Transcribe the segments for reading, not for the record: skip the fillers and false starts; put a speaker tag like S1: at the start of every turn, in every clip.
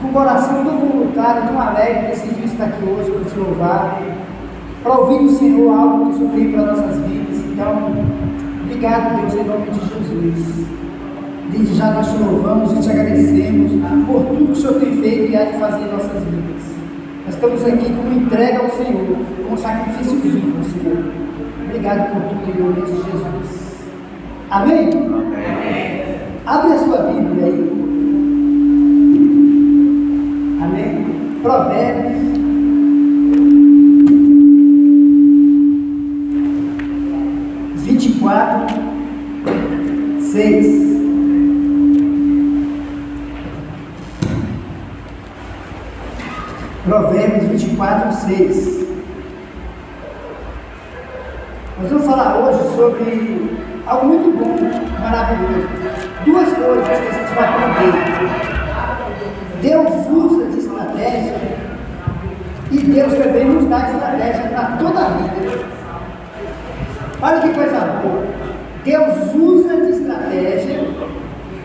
S1: com o coração tão voluntário, tão alegre, decidiu estar aqui hoje para te louvar, para ouvir do Senhor algo que o Senhor tem para nossas vidas. Então, obrigado, Deus, em nome de Jesus. Desde já nós te louvamos e te agradecemos por tudo que o Senhor tem feito e há de fazer em nossas vidas. Nós estamos aqui como entrega ao Senhor, como sacrifício vivo, Senhor. Obrigado por tudo em nome de Jesus. Amém? Amém. Abre a sua Bíblia aí. Amém? Provérbios 24, 6. Provérbios 24, 6. Nós vamos falar hoje sobre algo muito bom, maravilhoso. Duas coisas que a gente vai aprender. Deus usa de estratégia e Deus também nos dá estratégia para toda a vida. Olha que coisa boa. Deus usa de estratégia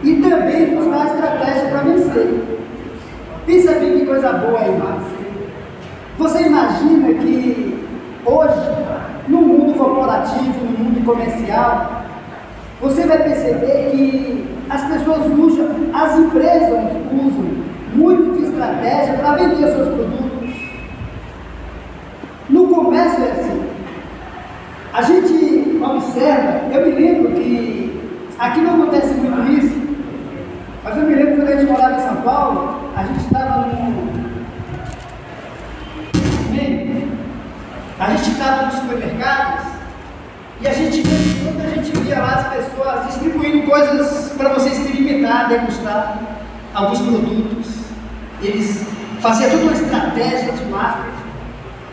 S1: e também nos dá estratégia para vencer. Pensa bem que coisa boa aí, irmãos. Você imagina que hoje, no mundo corporativo, no mundo comercial, você vai perceber que as pessoas usam, as empresas usam muito de estratégia para vender seus produtos. No comércio é assim. A gente observa, eu me lembro que aqui não acontece muito isso, mas eu me lembro quando a gente morava em São Paulo, a gente estava nos supermercados e quando a gente via lá as pessoas distribuindo coisas para você experimentar, degustar alguns produtos. Eles faziam toda uma estratégia de marketing,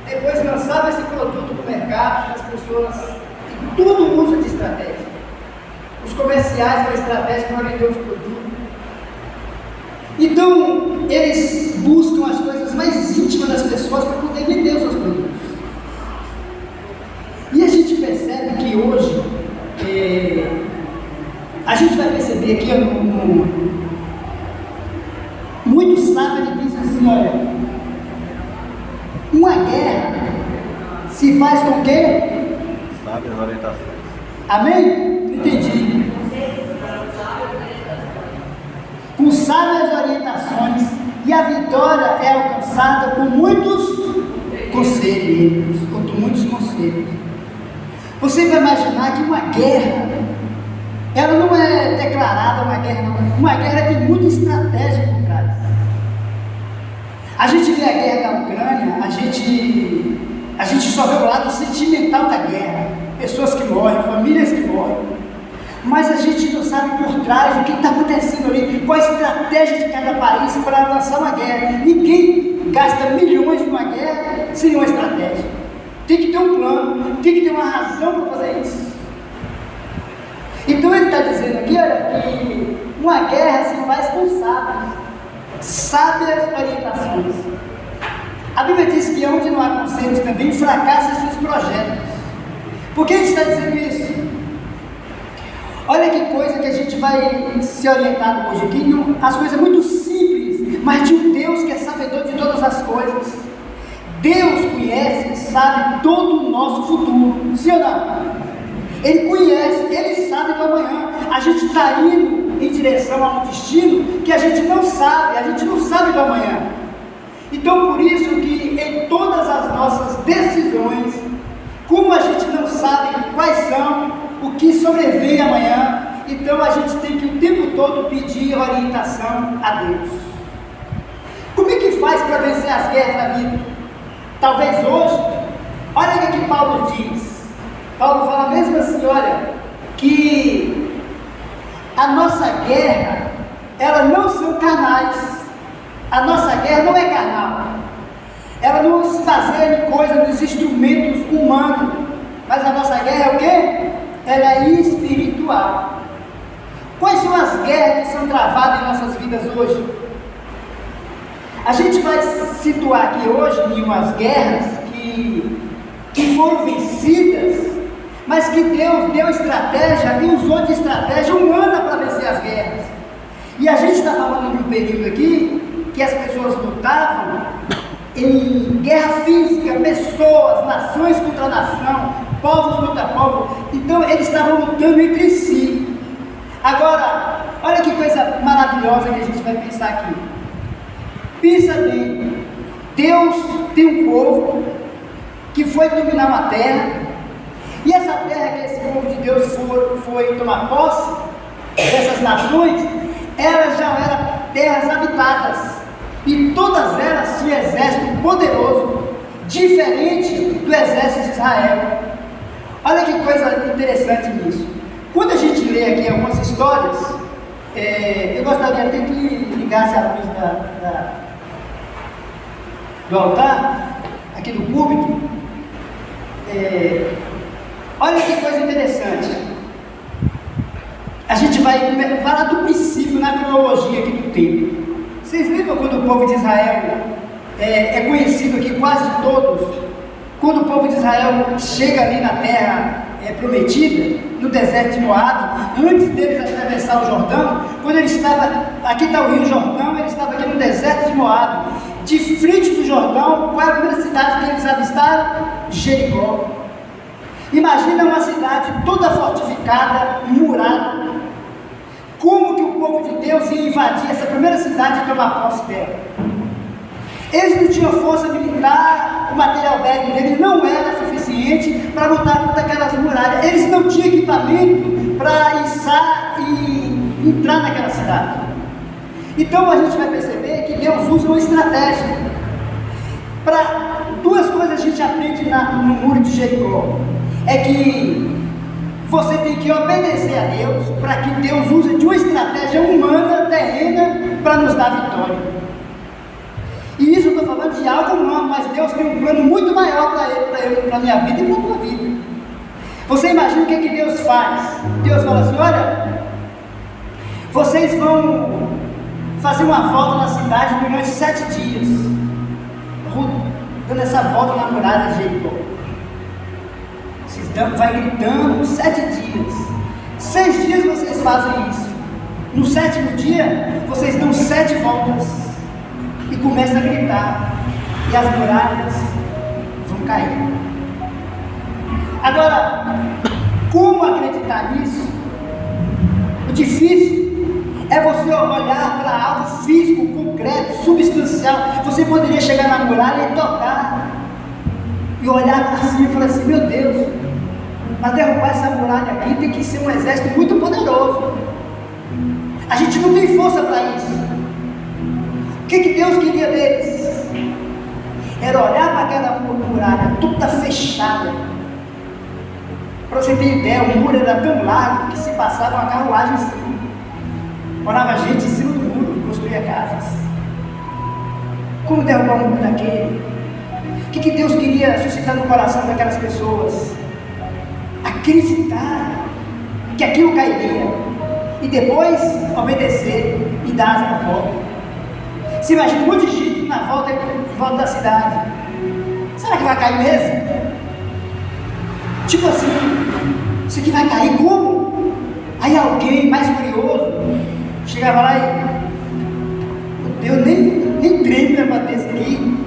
S1: depois lançavam esse produto no mercado, as pessoas, tudo usa de estratégia. Os comerciais têm estratégia para vender os produtos. Então, eles buscam as coisas mais íntimas das pessoas para poder vender os seus produtos. E a gente percebe que hoje, a gente vai perceber aqui, muitos sábios dizem assim, olha, uma guerra se faz com o quê?
S2: Sábias orientações.
S1: Amém? Não entendi. Com sábias orientações, e a vitória é alcançada com muitos conselheiros, ou com muitos conselhos. Você vai imaginar que uma guerra, ela não é declarada uma guerra, não. Uma guerra tem muita estratégia por trás. A gente vê a guerra da Ucrânia, a gente só vê o lado sentimental da guerra, pessoas que morrem, famílias que morrem, mas a gente não sabe por trás o que está acontecendo ali, qual a estratégia de cada país para lançar uma guerra. Ninguém gasta milhões numa guerra sem uma estratégia. Tem que ter um plano, tem que ter uma razão para fazer isso. Então ele está dizendo aqui, olha, que uma guerra se faz com sábias orientações. A Bíblia diz que onde não há conselhos também fracassa seus projetos. Por que a gente está dizendo isso? Olha que coisa que a gente vai se orientar hoje aqui, as coisas muito simples, mas de um Deus que é sabedor de todas as coisas. Deus conhece e sabe todo o nosso futuro, sim ou não? Ele conhece, Ele sabe do amanhã. A gente está indo em direção a um destino que a gente não sabe do amanhã. Então por isso que em todas as nossas decisões, como a gente não sabe quais são, o que sobrevém amanhã, então a gente tem que o tempo todo pedir orientação a Deus. Como é que faz para vencer as guerras da vida? Talvez hoje, olha o que Paulo diz. Paulo fala mesmo assim, olha, que a nossa guerra, ela não são carnais. A nossa guerra não é carnal. Ela não se baseia em coisas dos instrumentos humanos. Mas a nossa guerra é o quê? Ela é espiritual. Quais são as guerras que são travadas em nossas vidas hoje? A gente vai situar aqui hoje em umas guerras que foram vencidas, mas que Deus deu estratégia e usou de estratégia humana para vencer as guerras. E a gente está falando de um período aqui que as pessoas lutavam em guerra física, pessoas, nações contra nação, povos contra povo. Então eles estavam lutando entre si. Agora, olha que coisa maravilhosa que a gente vai pensar aqui. Pensa bem, Deus tem um povo que foi dominar uma terra, e essa terra que esse povo de Deus foi tomar posse, dessas nações, elas já eram terras habitadas, e todas elas tinham exército poderoso, diferente do exército de Israel. Olha que coisa interessante nisso. Quando a gente lê aqui algumas histórias, eu gostaria até que ligasse a luz do altar, aqui do púlpito. Olha que coisa interessante. A gente vai falar do princípio na cronologia aqui do tempo. Vocês lembram quando o povo de Israel é conhecido aqui quase todos? Quando o povo de Israel chega ali na terra prometida, no deserto de Moabe, antes deles atravessar o Jordão, quando ele estava, aqui está o rio Jordão, ele estava aqui no deserto de Moabe, de frente do Jordão. Qual é a primeira cidade que eles avistaram? Jericó. Imagina uma cidade toda fortificada, murada. Como que o povo de Deus ia invadir essa primeira cidade e tomar posse dela? Eles não tinham força militar, o material bélico deles não era suficiente para lutar contra aquelas muralhas. Eles não tinham equipamento para içar e entrar naquela cidade. Então a gente vai perceber que Deus usa uma estratégia. Para duas coisas a gente aprende no muro de Jericó. É que você tem que obedecer a Deus, para que Deus use de uma estratégia humana, terrena, para nos dar vitória. E isso eu estou falando de algo humano, mas Deus tem um plano muito maior para a minha vida e para a tua vida. Você imagina o que Deus faz? Deus fala assim: olha, vocês vão fazer uma volta na cidade durante 7 dias, dando essa volta na muralha de Jericó. Vai gritando 7 dias. 6 dias vocês fazem isso. No 7º dia, vocês dão 7 voltas e começam a gritar, e as muralhas vão cair. Agora, como acreditar nisso? O difícil é você olhar para algo físico, concreto, substancial. Você poderia chegar na muralha e tocar, e olhar para cima e falar assim: meu Deus, para derrubar essa muralha aqui tem que ser um exército muito poderoso. A gente não tem força para isso. O que Deus queria deles? Era olhar para aquela muralha toda fechada. Para você ter ideia, o muro era tão largo que se passava uma carruagem em cima. Morava gente em cima do muro, construía casas. Como derrubar o muro daquele? O que Deus queria suscitar no coração daquelas pessoas? Acreditar que aquilo cairia e depois obedecer e dar a volta. Você imagina um monte de gente na volta da cidade. Será que vai cair mesmo? Tipo assim, isso aqui vai cair como? Aí alguém mais curioso chegava lá e: Deus, nem treino para bater isso aqui.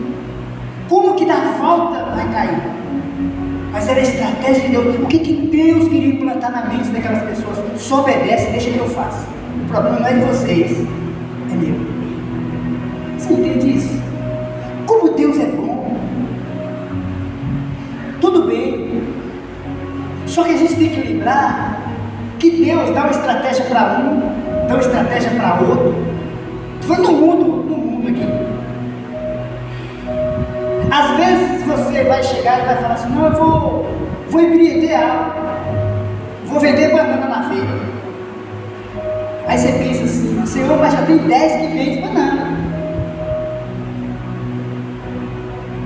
S1: Como que na volta vai cair? Mas era a estratégia de Deus. O que Deus queria implantar na mente daquelas pessoas? Só obedece, deixa que eu faço. O problema não é de vocês, é meu. Você entende isso? Como Deus é bom. Tudo bem. Só que a gente tem que lembrar que Deus dá uma estratégia para um, dá uma estratégia para outro. Foi no mundo aqui. Às vezes você vai chegar e vai falar assim: não, eu vou empreender algo, vou vender banana na feira. Aí você pensa assim: Senhor, mas já tem 10 que vende banana.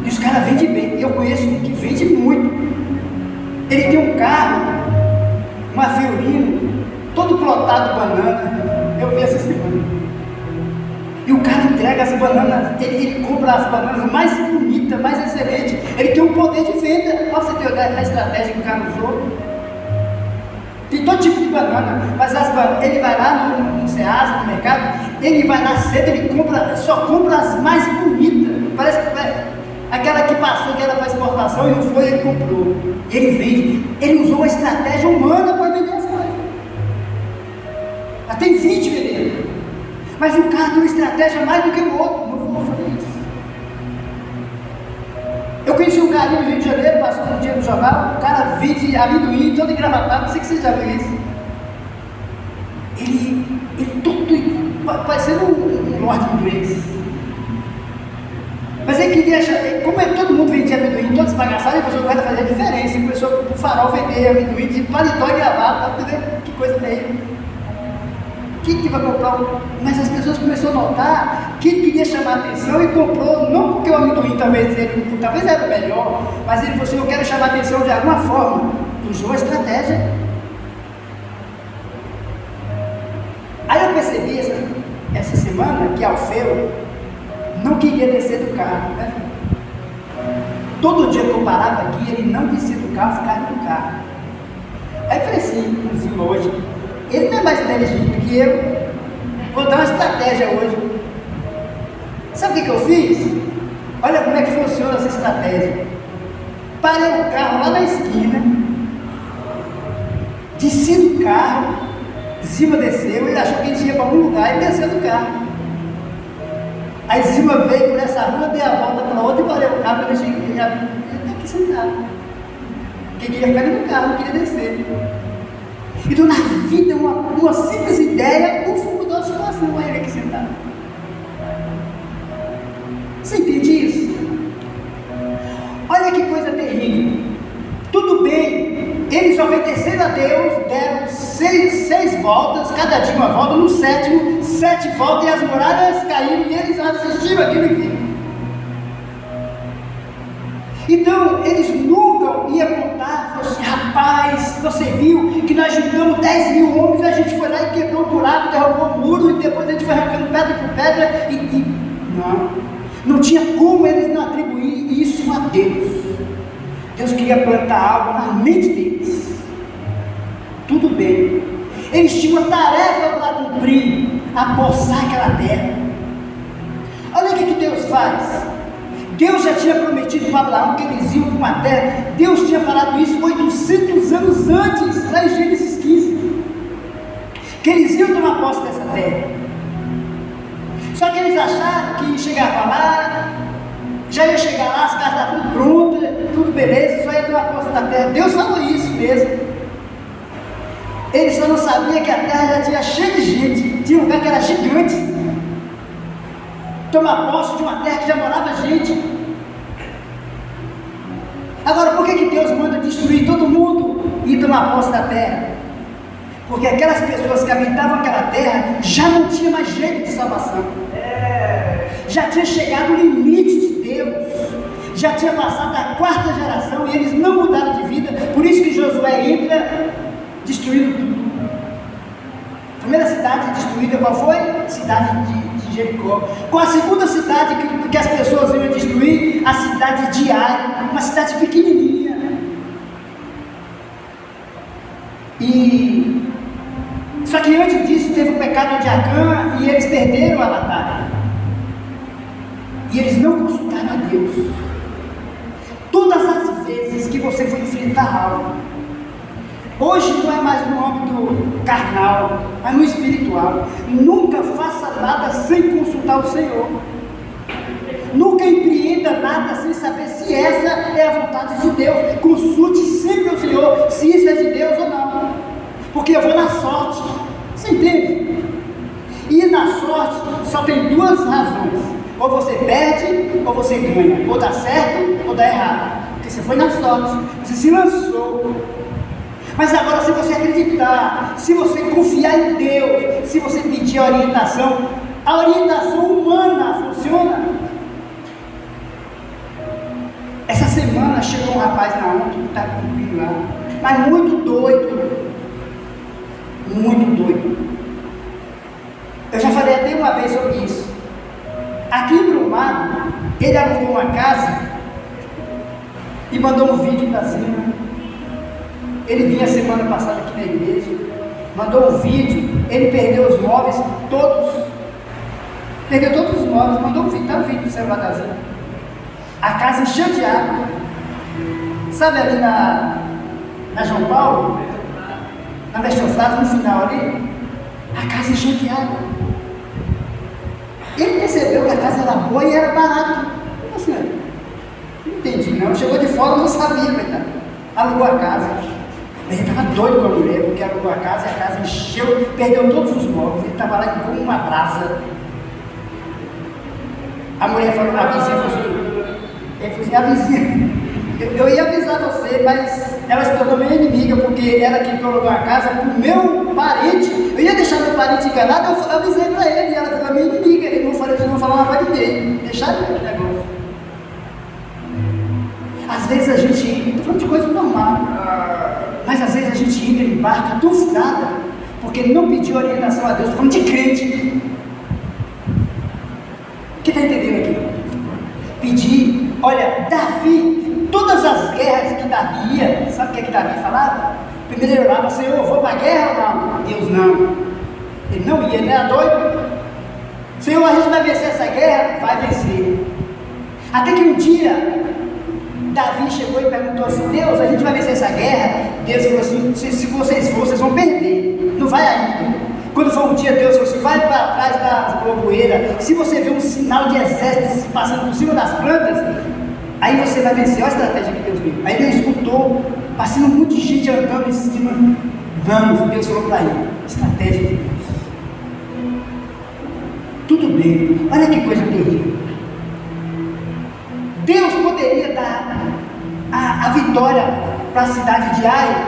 S1: E os caras vendem bem. Eu conheço um que vende muito. Ele tem um carro, uma Fiorino, todo plotado de banana. Eu vi essa semana. E o cara entrega as bananas, ele compra as bananas mais bonitas, mais excelentes. Ele tem um poder de venda. Olha você ter a estratégia que o cara usou. Tem todo tipo de banana, mas ele vai lá no Ceasa, no mercado, ele vai lá cedo, ele só compra as mais bonitas. Parece que aquela que passou, que era para exportação e não foi, ele comprou. Ele vende, ele usou uma estratégia humana para vender as coisas. Ela tem 20 vendendo, mas o cara tem uma estratégia mais do que o outro. Não vou fazer isso. Eu conheci um cara no Rio de Janeiro, passou um dia no jornal, o cara vende amendoim, todo engravatado, não sei se você já viu isso. Ele todo parecendo um lord inglês. Mas ele queria achar, como todo mundo vendia amendoim, todos esbagaçados, ele começou a fazer a diferença, ele começou o farol vender amendoim de paletó e gravata, tá vendo? Que coisa terrível. Quem que vai comprar? Mas as pessoas começaram a notar que ele queria chamar a atenção e comprou, não porque o amendoim talvez era o melhor, mas ele falou assim, eu quero chamar a atenção de alguma forma. Usou a estratégia. Aí eu percebi essa semana que Alfeu não queria descer do carro, né? Todo dia que eu parava aqui, ele não descia do carro, ficava no carro. Aí eu falei assim, em cima hoje, ele não é mais inteligente do que eu, vou dar uma estratégia hoje. Sabe o que eu fiz? Olha como é que funciona essa estratégia. Parei o carro lá na esquina, desci do carro, Zima desceu, ele achou que ele ia para algum lugar e desceu do carro. Aí Zima veio por essa rua, dei a volta para outra e parei o carro, ele cheguei aqui sentado. Porque queria ficar no carro, não queria descer. Então na vida uma simples ideia confundou a situação, olha ele aqui sentado. Você entende isso? Olha que coisa terrível. Tudo bem, eles obedeceram a Deus, deram seis voltas, cada dia uma volta, no sétimo, 7 voltas e as muralhas caíram e eles assistiram aquilo e viram. Então eles nunca iam contar, falaram assim, rapaz, você viu que nós juntamos 10 mil homens, a gente foi lá e quebrou o buraco, derrubou o muro e depois a gente foi arrancando pedra por pedra não tinha como eles não atribuir isso a Deus. Deus queria plantar algo na mente deles. Tudo bem, eles tinham uma tarefa para cumprir, apossar aquela terra. Olha o que Deus faz. Deus já tinha prometido para Abraão que eles iam para uma terra. Deus tinha falado isso 800 anos antes, lá em Gênesis 15, que eles iam tomar posse dessa terra. Só que eles acharam que chegava lá, já ia chegar lá, as casas estavam tudo prontas, tudo beleza, só ia tomar posse da terra. Deus falou isso mesmo. Eles só não sabiam que a terra já tinha cheia de gente, tinha um lugar que era gigante. Tomar posse de uma terra que já morava gente. Agora, por que Deus manda destruir todo mundo e tomar posse da terra? Porque aquelas pessoas que habitavam aquela terra já não tinha mais jeito de salvação. Já tinha chegado o limite de Deus. Já tinha passado a 4ª geração e eles não mudaram de vida. Por isso que Josué entra destruindo tudo. A primeira cidade destruída qual foi? Cidade de Jericó. Com a segunda cidade que as pessoas iam destruir, a cidade de Ai, uma cidade pequenininha. Só que antes disso teve o pecado de Acã e eles perderam a batalha. E eles não consultaram a Deus. Todas as vezes que você for enfrentar algo, hoje não é mais no âmbito carnal, mas no espiritual, nunca faça nada sem consultar o Senhor. Nunca empreenda nada sem saber se essa é a vontade de Deus. Consulte sempre o Senhor, se isso é de Deus ou não. Porque eu vou na sorte. Você entende? E na sorte só tem 2 razões. Ou você perde, ou você ganha. Ou dá certo, ou dá errado. Porque você foi na sorte, você se lançou. Mas agora, se você acreditar, se você confiar em Deus, se você pedir orientação, a orientação humana funciona. Essa semana chegou um rapaz na ONU que está comigo lá, mas muito doido. Muito doido. Eu já falei até uma vez sobre isso. Aqui em Brumado, ele alugou uma casa e mandou um vídeo para cima. Ele vinha semana passada aqui na igreja, mandou um vídeo, ele perdeu os móveis todos, perdeu todos os móveis, mandou um vídeo, tá um vídeo do celular casinho. A casa encheu de água. Sabe ali na João Paulo, na Mestofrado, no final ali, a casa encheu de água. Ele percebeu que a casa era boa e era barata. Assim, não entendi não, chegou de fora, não sabia, coitado. Alugou a casa. Ele estava doido com a mulher, porque alugou a casa e a casa encheu, perdeu todos os móveis. Ele estava lá como uma brasa. A mulher falou, a vizinha falou assim, ele falou assim, a vizinha, eu ia avisar você, mas ela se tornou minha inimiga, porque ela que alugou a casa para o meu parente. Eu ia deixar meu parente enganado, eu avisei para ele, e ela ficou minha inimiga. Ele não falava para ninguém, deixaram aquele negócio. Às vezes a gente, estou falando de coisa normal, mas às vezes a gente entra em barca tufada, porque não pediu orientação a Deus. Estou falando de crente. Quem está entendendo aqui? Pedir, olha, Davi, todas as guerras que Davi ia, sabe o que Davi falava? Primeiro ele orava, Senhor, vou para a guerra ou não? Deus não. Ele não ia, ele era doido. Senhor, a gente vai vencer essa guerra? Vai vencer. Até que um dia, Davi chegou e perguntou assim, Deus, a gente vai vencer essa guerra? Deus falou assim, se vocês for, vocês vão perder. Não vai ainda. Quando for um dia, Deus falou assim, vai para trás da poeira. Se você vê um sinal de exército passando por cima das plantas, aí você vai vencer. Olha a estratégia que Deus deu. Aí Deus escutou, passando um monte de gente andando em cima. Vamos, Deus falou para ele. Estratégia de Deus. Tudo bem. Olha que coisa terrível. Deus poderia dar a vitória para a cidade de Ai,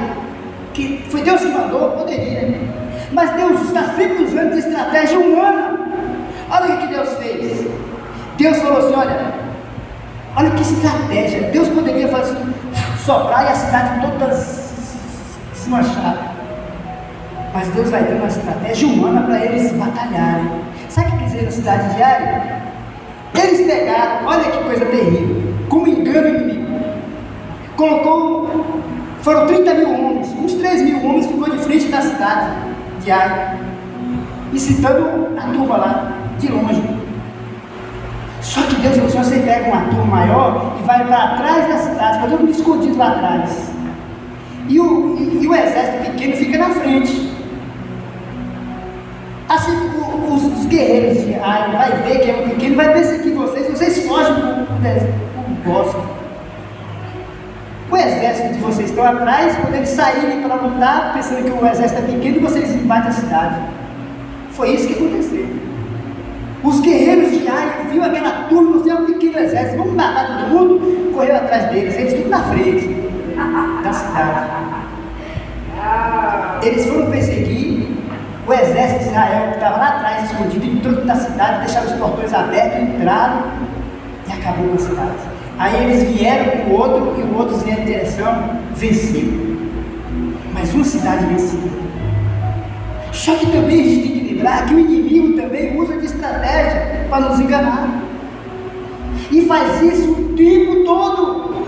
S1: que foi Deus que mandou, poderia. Mas Deus está sempre usando de estratégia humana. Olha o que Deus fez. Deus falou assim, olha que estratégia. Deus poderia fazer assim, soprar e a cidade toda se manchar. Mas Deus vai dar uma estratégia humana para eles batalharem. Sabe o que quer dizer na cidade de Ai? Eles pegaram, olha que coisa terrível, como engano inimigo. Foram 30 mil homens, uns 3 mil homens ficou de frente da cidade de Ai, e citando a turma lá, de longe. Só que Deus falou, você pega uma turma maior e vai para trás da cidade, para todo mundo escondido lá atrás. E o exército pequeno fica na frente. Assim, os guerreiros de Ai vai ver que é um pequeno, vai perseguir vocês fogem para o bosque. O exército de vocês estão atrás, quando eles saírem para lutar, pensando que o exército é pequeno, vocês invadem a cidade. Foi isso que aconteceu. Os guerreiros de Ai viu aquela turma, você é um pequeno exército, vamos matar todo mundo, correu atrás deles, eles tudo na frente da cidade. Eles foram perseguir o exército de Israel, que estava lá atrás, escondido, entrou na cidade, deixaram os portões abertos, entraram e acabou com a cidade. Aí eles vieram com o outro, e o outro vieram em direção, venceu. Mas uma cidade vencida. Só que também a gente tem que lembrar que o inimigo também usa de estratégia para nos enganar. E faz isso o tempo todo.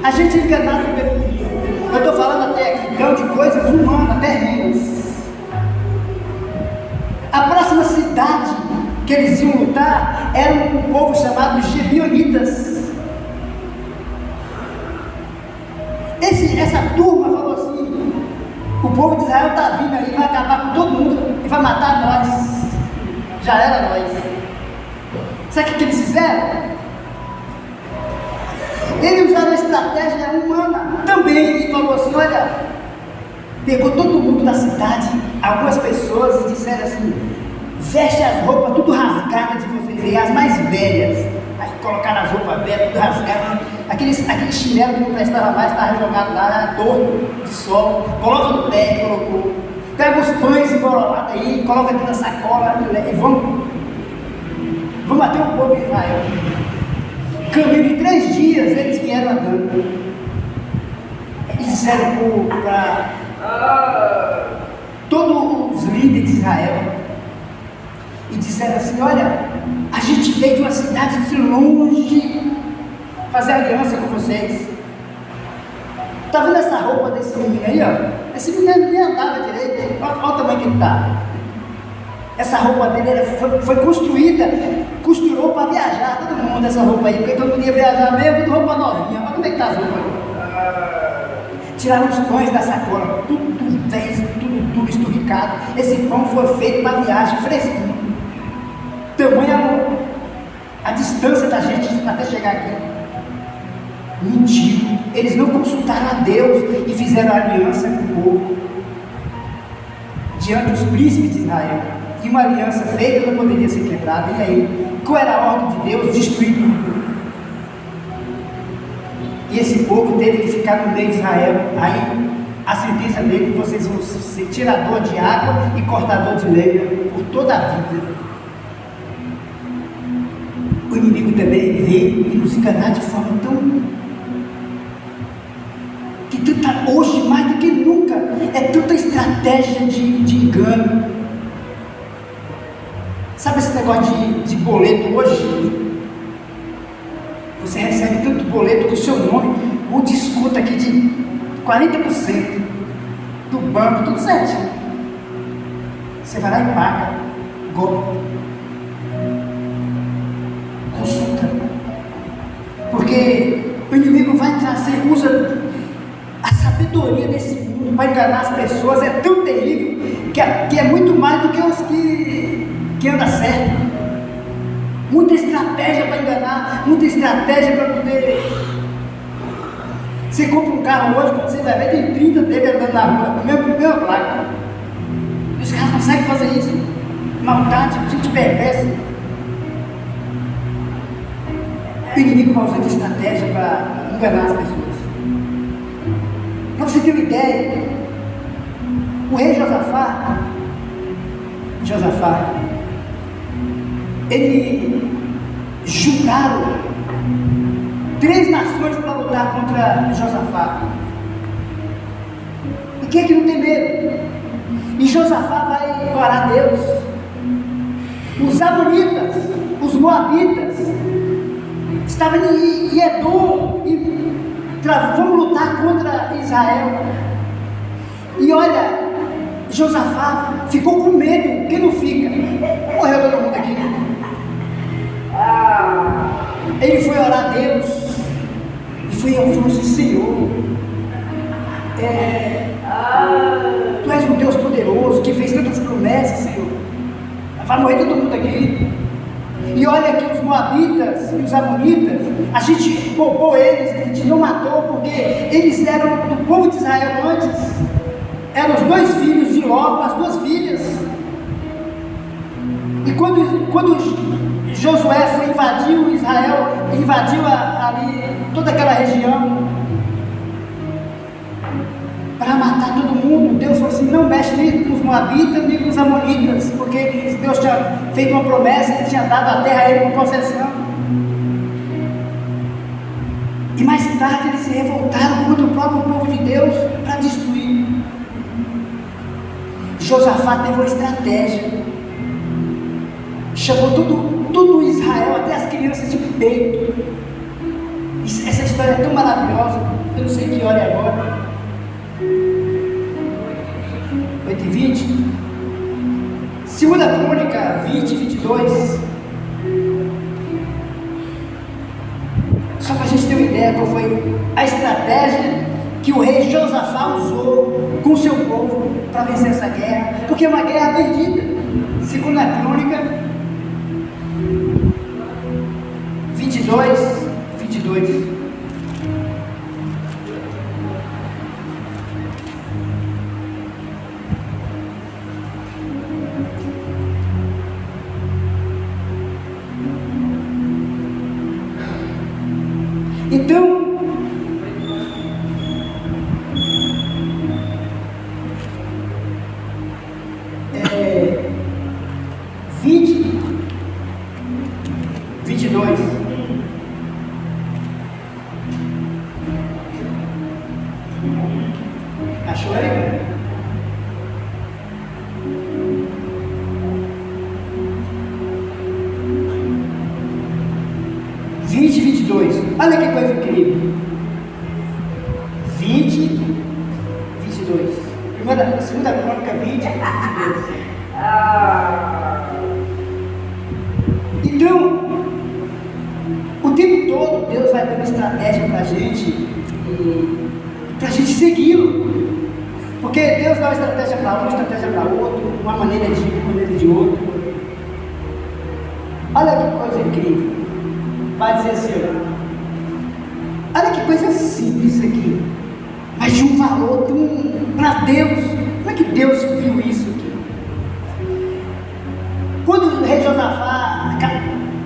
S1: A gente é enganado pelo inimigo. Eu estou falando até aqui então de coisas humanas, terrenas. A próxima cidade que eles iam lutar era um povo chamado Gebionitas. Essa turma falou assim, o povo de Israel está vindo aí, vai acabar com todo mundo e vai matar nós. Já era nós. Sabe o que eles fizeram? Eles usaram a estratégia humana também e falou assim, pegou todo mundo da cidade, algumas pessoas, e disseram assim, veste as roupas tudo rasgadas de vocês aí, as mais velhas. Aí colocaram as roupas velhas, tudo rasgadas, aquele chinelo que não prestava mais, estava jogado lá, torto de sol, coloca no pé, colocou. Pega os pães emborolados aí, coloca aqui na sacola e vamos bater o povo de Israel. Caminho de 3 dias eles vieram andando. Eles disseram para todos os líderes de Israel, e disseram assim, a gente veio de uma cidade de longe fazer aliança com vocês. Tá vendo essa roupa desse menino aí, ó? Esse menino nem andava direito, olha o tamanho que ele tá. Essa roupa dele foi construída, costurou para viajar, todo mundo essa roupa aí, porque todo mundo ia viajar mesmo, tudo roupa novinha. Mas como é que tá as roupas? Tiraram os pães da sacola, tudo esturricado. Esse pão foi feito para viagem, fresquinho. Tamanha a distância da gente até chegar aqui. Mentira, eles não consultaram a Deus e fizeram aliança com o povo diante dos príncipes de Israel. E uma aliança feita não poderia ser quebrada. E aí, qual era a ordem de Deus? Destruir tudo. E esse povo teve que ficar no meio de Israel. Aí a sentença dele: vocês vão ser tirador de água e cortador de lenha por toda a vida. O inimigo também veio e nos enganar de forma tão... hoje mais do que nunca, é tanta estratégia de engano. Sabe esse negócio de boleto hoje? Você recebe tanto boleto com o seu nome, o desconto aqui de 40% do banco, tudo certinho. Você vai lá e paga, golpe. Consulta. Porque o inimigo vai trazer, usa a sabedoria desse mundo para enganar as pessoas. É tão terrível que é muito mais do que os que andam certo. Muita estratégia para enganar, muita estratégia para poder. Você compra um carro hoje, quando você vai ver, tem 30 dele andando na rua, mesma placa. E os caras conseguem fazer isso. Maldade, gente perversa. O inimigo vai usar de estratégia para enganar as pessoas. Para você ter uma ideia, o rei Josafá, ele juntaram 3 nações para lutar contra Josafá. E quem é que não tem medo? E Josafá vai orar a Deus. Os amonitas, os moabitas, estavam em Edom e vamos lutar contra Israel. E olha, Josafá ficou com medo. Quem não fica? Morreu todo mundo aqui. Ele foi orar a Deus e falou assim: Senhor, Tu és um Deus poderoso que fez tantas promessas, Senhor. Vai morrer todo mundo aqui. E olha que os moabitas e os amonitas, a gente poupou eles, a gente não matou, porque eles eram do povo de Israel antes. Eram os 2 filhos de Ló, as 2 filhas. E quando Josué foi invadiu Israel, invadiu ali toda aquela região para matar todo mundo, Deus falou assim: não mexe nem com os moabitas nem com os amonitas, porque Deus tinha feito uma promessa, Ele tinha dado a terra a ele como possessão. E mais tarde eles se revoltaram contra o próprio povo de Deus para destruir. Josafá teve uma estratégia, chamou tudo Israel, até as crianças de peito. Essa história é tão maravilhosa, eu não sei que hora é agora. 8h20. 2 Crônica 20:22. Só para a gente ter uma ideia qual foi a estratégia que o rei Josafá usou com o seu povo para vencer essa guerra, porque é uma guerra perdida. 2 Crônica 22. Então, é, 22. Achou aí? Olha que coisa incrível. 20, limite de Deus. Então, o tempo todo Deus vai dando estratégia para a gente segui-lo. Porque Deus dá uma estratégia para um, uma estratégia para outro, uma maneira de um, uma maneira de outro. Olha que coisa incrível. Vai dizer assim, olha que coisa simples isso aqui, mas de um valor para Deus. Como é que Deus viu isso aqui? Quando o rei Josafá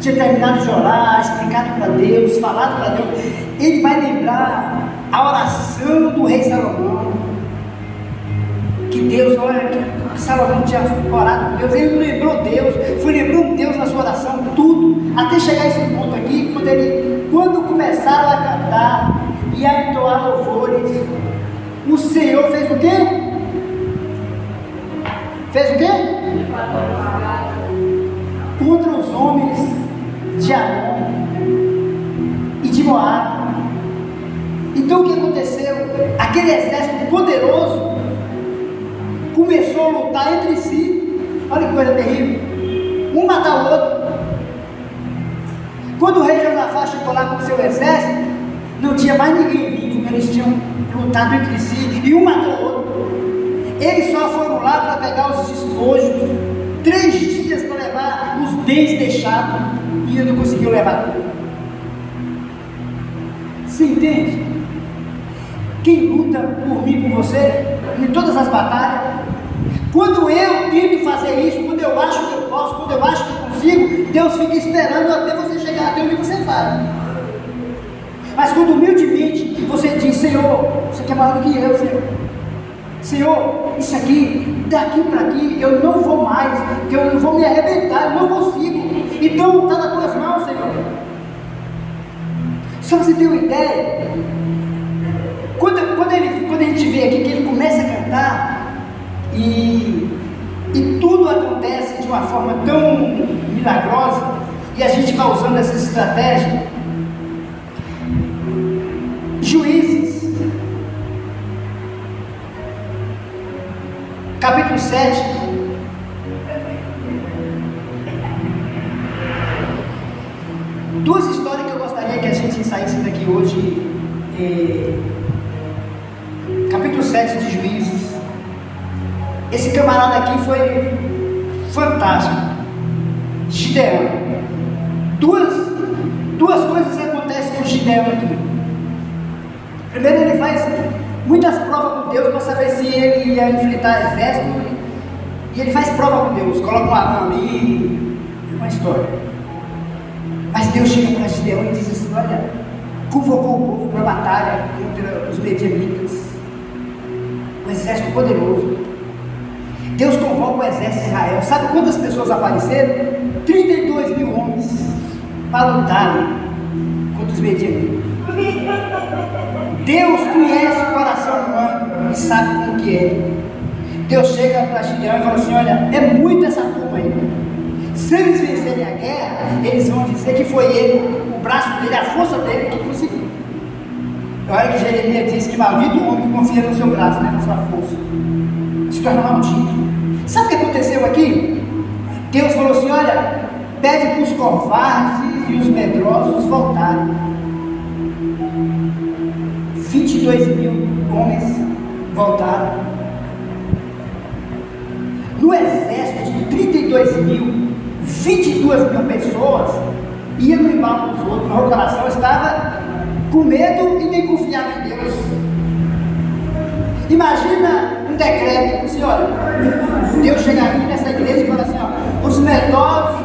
S1: tinha terminado de orar, explicado para Deus, falado para Deus, ele vai lembrar a oração do rei Salomão, que Deus, olha, que Salomão tinha orado com Deus, ele lembrou Deus, foi lembrando Deus na sua oração, tudo, até chegar a esse ponto aqui, quando começaram a cantar e a entoar louvores, o Senhor fez o quê? Fez o quê? Contra os homens de Amon e de Moabe. Então o que aconteceu? Aquele exército poderoso começou a lutar entre si. Olha que coisa terrível. Um matar o outro. Quando o rei Josafá chegou lá com o seu exército, não tinha mais ninguém vivo, eles tinham lutado entre si e um matou o outro. Eles só foram lá para pegar os despojos, 3 dias para levar os bens deixados, e ele não conseguiu levar tudo. Você entende? Quem luta por mim, por você, em todas as batalhas, quando eu tento fazer isso, quando eu acho que eu posso, quando eu acho que eu consigo, Deus fica esperando até você chegar até onde você vai. Mas quando humildemente você diz, Senhor, isso aqui é maior do que eu, Senhor. Senhor, isso aqui, daqui para aqui, eu não vou mais, eu vou me arrebentar, eu não consigo. Então está nas tuas mãos, Senhor. Só você ter uma ideia, quando a gente vê aqui que ele começa a cantar e tudo acontece de uma forma tão milagrosa, e a gente vai usando essa estratégia. Juízes, capítulo 7, duas histórias que eu gostaria que a gente saísse daqui hoje. Capítulo 7 de Juízes. Esse camarada aqui foi fantástico. Gideão. Duas coisas acontecem com Gideão aqui. Primeiro, ele faz muitas provas com Deus para saber se ele ia enfrentar exército, e ele faz prova com Deus, coloca uma mão ali, é uma história. Mas Deus chega para Gideão e diz assim, olha, convocou o povo para a batalha contra os medianitas, um exército poderoso. Deus convoca o exército de Israel. Sabe quantas pessoas apareceram? 32 mil homens para lutarem contra os medianitas. Deus conhece o coração humano e sabe como que é. Deus chega para Gideão e fala assim, olha, é muito essa turma aí. Se eles vencerem a guerra, eles vão dizer que foi ele, o braço dele, a força dele que conseguiu. Olha que Jeremias diz que maldito o homem que confia no seu braço, né, na sua força, se torna maldito. Sabe o que aconteceu aqui? Deus falou assim, olha, pede para os covardes e os medrosos voltarem. 22 mil homens voltaram. No exército de 32 mil, 22 mil pessoas iam no embalo dos outros, mas o coração estava com medo e nem confiava em Deus. Imagina um decreto, assim, olha, Deus chega aqui nessa igreja e fala assim, ó, os medrosos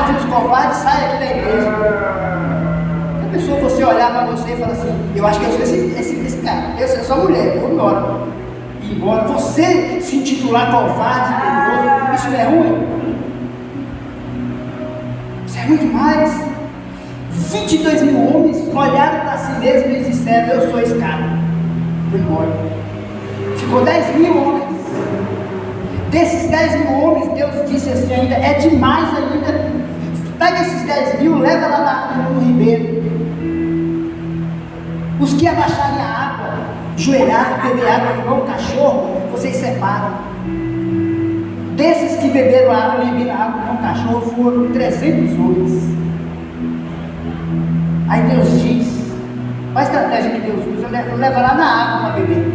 S1: e os covardes saem aqui da igreja. A pessoa, você olhar para você e falar assim, eu acho que eu sou esse cara, eu sou mulher, eu vou embora. E embora você se intitular covarde, medroso, isso não é ruim? Isso é ruim demais. 22 mil homens olharam para si mesmos e disseram, eu sou esse cara, vou embora. Ficou 10 mil homens. Desses 10 mil homens, Deus disse assim ainda, é demais ainda, pega esses 10 mil, leva lá no ribeiro. Os que abaixarem a água, joelhar, beber água igual um cachorro, vocês separam. Desses que beberam a água, beberam a água com o cachorro, foram 300 homens. Aí Deus diz, qual a estratégia que Deus usa? Leva lá na água para beber.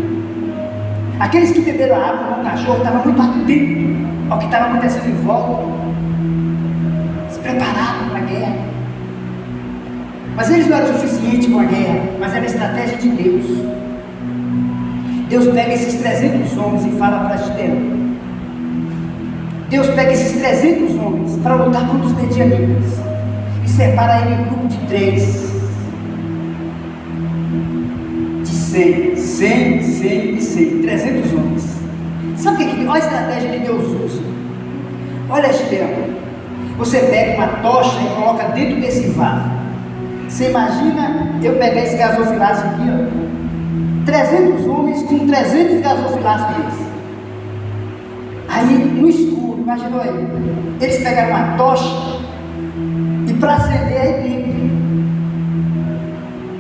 S1: Aqueles que beberam a água com o cachorro estavam muito atentos ao que estava acontecendo em volta, se prepararam para a guerra. Mas eles não eram suficientes para a guerra, mas era a estratégia de Deus. Deus pega esses 300 homens e fala para Gideão. Deus pega esses 300 homens para lutar contra os medianitas e separa ele em grupo de 3, de 100, 300 homens. Sabe o que? Olha a estratégia que Deus usa. Olha, Gideão, você pega uma tocha e coloca dentro desse vaso. Você imagina eu pegar esse gasofilaço aqui, ó, 300 homens com 300 gasofilaços desses. Aí no escuro, imaginou aí, eles pegaram uma tocha e para acender aí dentro,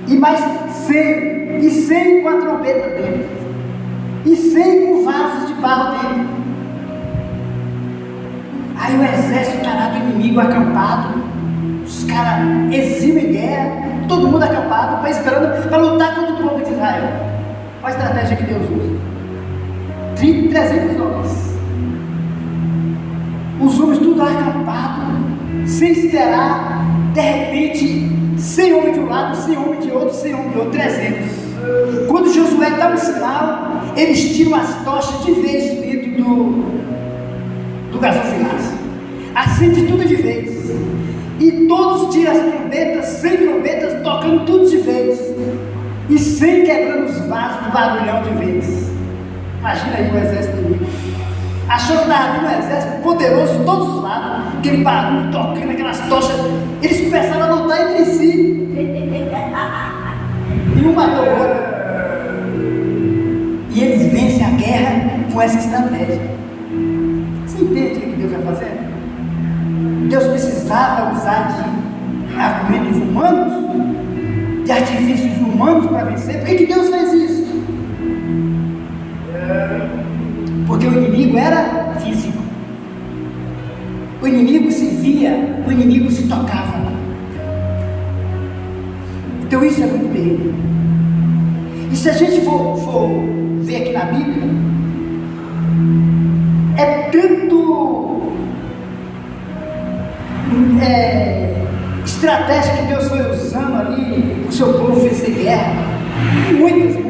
S1: e mais 100 com a trombeta dentro, e 100 com vasos de barro dentro. Aí o exército do inimigo acampado, os caras eximem guerra, todo mundo acampado, esperando para lutar contra o povo de Israel. Olha a estratégia que Deus usa. 300 homens. Os homens tudo acampado, sem esperar, de repente, 100 homens de um lado, 100 homens de outro, 100 homens de outro, 300. Quando Josué dá um sinal, eles tiram as tochas de vez de dentro do gasofilaço. Acende tudo de vez. E todos tiram as trombetas, 100 trombetas, tocando tudo de vez. E 100 quebrando os vasos do barulhão de vez. Imagina aí o exército inimigo. Achou que estava vindo um exército poderoso de todos os lados, aquele barulho tocando, aquelas tochas. Eles começaram a lutar entre si. E um matou o outro. E eles vencem a guerra com essa estratégia. Você entende o que Deus vai fazer? Deus precisava usar de argumentos humanos, de artifícios humanos para vencer. Por que Deus fez isso? Porque o inimigo era físico. O inimigo se via, o inimigo se tocava. Então isso é muito terrível. E se a gente for ver aqui na Bíblia, é tanto estratégia que Deus foi usando ali para o seu povo vencer guerra. Muitas.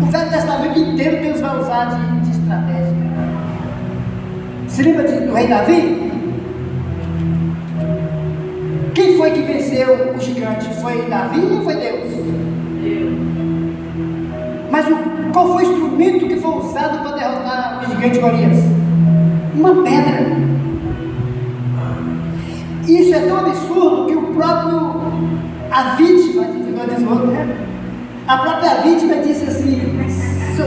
S1: O Velho Testamento inteiro Deus vai usar de estratégia. Se lembra do rei Davi? Quem foi que venceu o gigante? Foi Davi ou foi Deus? Mas qual foi o instrumento que foi usado para derrotar o gigante Golias? Uma pedra. Isso é tão absurdo que a vítima, a própria vítima disse assim: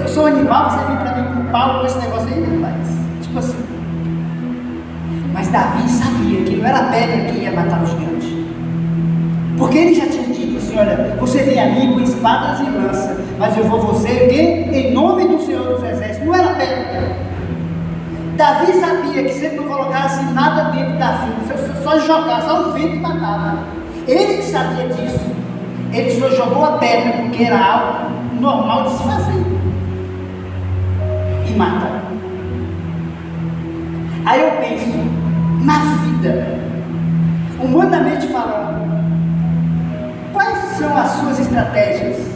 S1: sou animal, você vem para mim com pau com esse negócio aí, rapaz. Tipo assim. Mas Davi sabia que não era a pedra que ia matar o gigante, porque ele já tinha dito assim: olha, você vem a mim com espadas e lança, mas eu vou você em nome do Senhor dos Exércitos. Não era pedra. Davi sabia que se ele não colocasse nada dentro da vida, só jogar, só o vento matava. Ele que sabia disso. Ele só jogou a pedra porque era algo normal de se fazer e matar. Aí eu penso, na vida, humanamente falando, quais são as suas estratégias?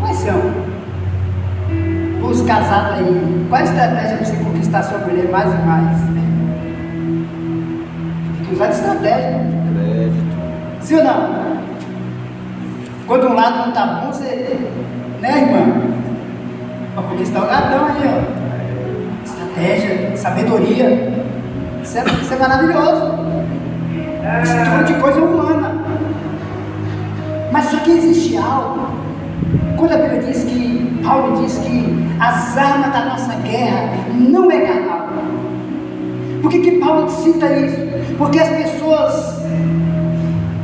S1: Quais são? Os casados aí, qual a estratégia para você conquistar sua mulher mais e mais? Tem que usar de estratégia. Sim ou não? Quando um lado não está bom, você, né, irmã? Para conquistar o gatão aí, ó. Estratégia, sabedoria. Isso é maravilhoso. Isso é tudo de coisa humana. Mas só que existe algo. Quando a Bíblia diz que, Paulo diz que as armas da nossa guerra não é carnal. Por que Paulo cita isso? Porque as pessoas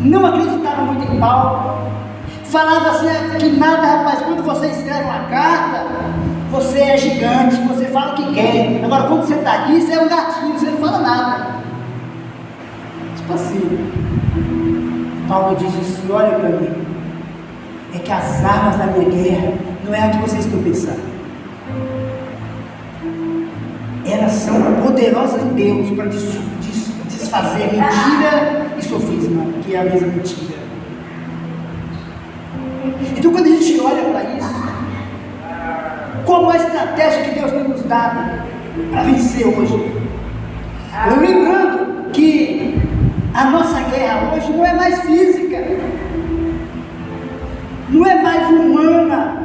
S1: não acreditavam muito em Paulo. Falava assim que nada, rapaz, quando você escreve uma carta, você é gigante, você fala o que quer. Agora, quando você está aqui, você é um gatinho, você não fala nada. Tipo assim, Paulo diz assim: olha para mim, é que as armas da minha guerra não é a que vocês estão pensando. Elas são poderosas em Deus para desfazer mentira e sofisma, que é a mesma mentira. Então, quando a gente olha para isso, como a estratégia que Deus tem nos dado para vencer hoje, lembrando que a nossa guerra hoje não é mais física, não é mais humana,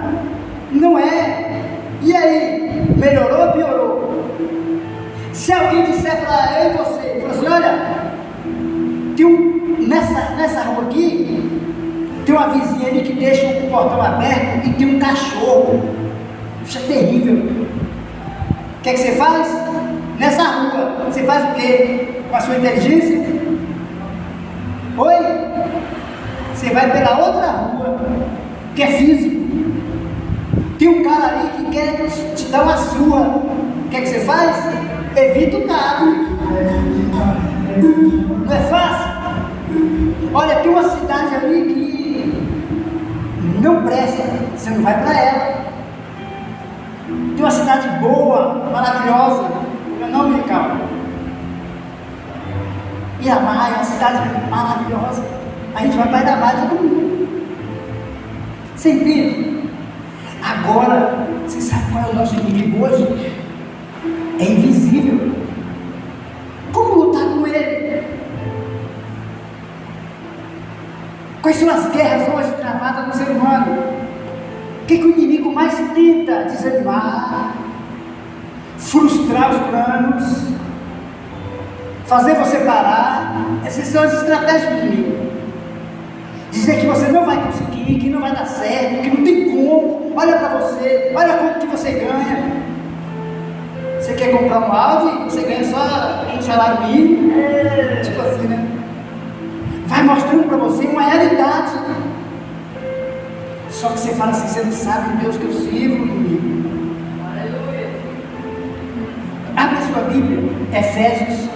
S1: não é. E aí, melhorou ou piorou? Se alguém disser para eu e você, fala assim: olha, tem nessa rua aqui, tem uma vizinha ali que deixa o portão aberto e tem um cachorro. Isso é terrível. O que é que você faz? Nessa rua, você faz o quê? Com a sua inteligência? Oi? Você vai pela outra rua, que é físico. Tem um cara ali que quer te dar uma surra. O que é que você faz? Evita o carro. Não é fácil? Olha, tem uma cidade ali que não presta, você não vai para ela. Tem uma cidade boa, maravilhosa, meu nome é Calma. Iramar é uma cidade maravilhosa. A gente vai para Iramar todo mundo. Você entende? Agora, você sabe qual é o nosso inimigo hoje? É invisível. Como lutar com ele? Quais são as guerras hoje travadas no ser humano? O que o inimigo mais tenta? Desanimar, frustrar os planos, fazer você parar. Essas são as estratégias do inimigo. Dizer que você não vai conseguir, que não vai dar certo, que não tem como. Olha para você, olha quanto que você ganha. Você quer comprar um Audi, você ganha só um salário mínimo. Tipo assim, né? Vai mostrando para você uma realidade. Só que você fala assim: você não sabe o Deus que eu sirvo, inimigo. Aleluia. Abre a sua Bíblia, Efésios.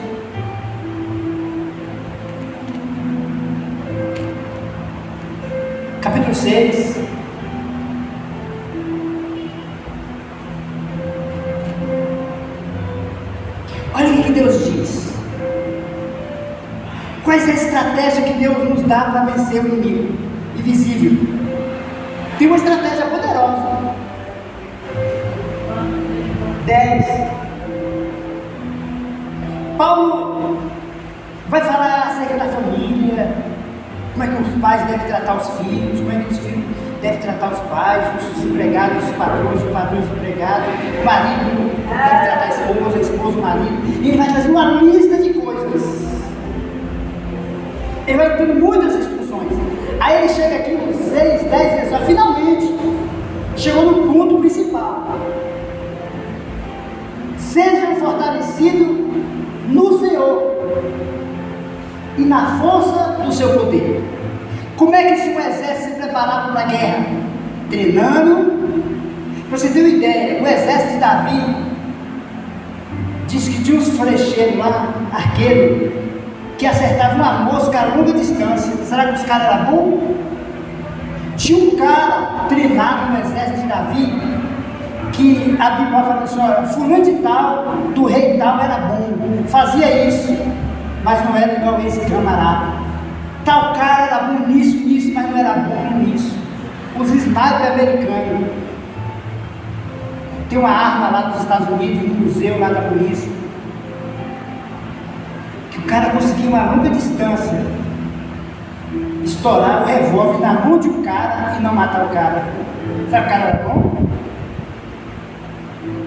S1: Capítulo 6. Olha o que Deus diz. Qual é a estratégia que Deus nos dá para vencer o inimigo invisível? Tem uma estratégia poderosa. 10. Paulo vai falar acerca da família, como é que os pais devem tratar os filhos, como é que os filhos devem tratar os pais, os empregados, os patrões os empregados, o marido deve tratar a esposa o marido. E ele vai fazer uma lista de coisas. Ele vai dando muitas instruções. Aí ele chega aqui nos 6, 10 vezes, finalmente chegou no ponto principal. Sejam fortalecidos no Senhor e na força do seu poder. Como é que um exército se preparava para a guerra? Treinando. Para você ter uma ideia, o exército de Davi diz que tinha uns flecheiros lá, arqueiros, que acertavam uma mosca a longa distância. Será que os caras eram bons? Tinha um cara treinado no exército de Davi, que a Bíblia fala assim: olha, fulano de tal, do rei tal era bom, fazia isso, mas não era igual esse camarada. Tal cara era bom nisso, mas não era bom nisso. Os snipers americanos. Tem uma arma lá nos Estados Unidos, no museu lá da polícia, que o cara conseguiu uma longa distância estourar o revólver na mão de um cara e não matar o cara. Sabe o cara era bom?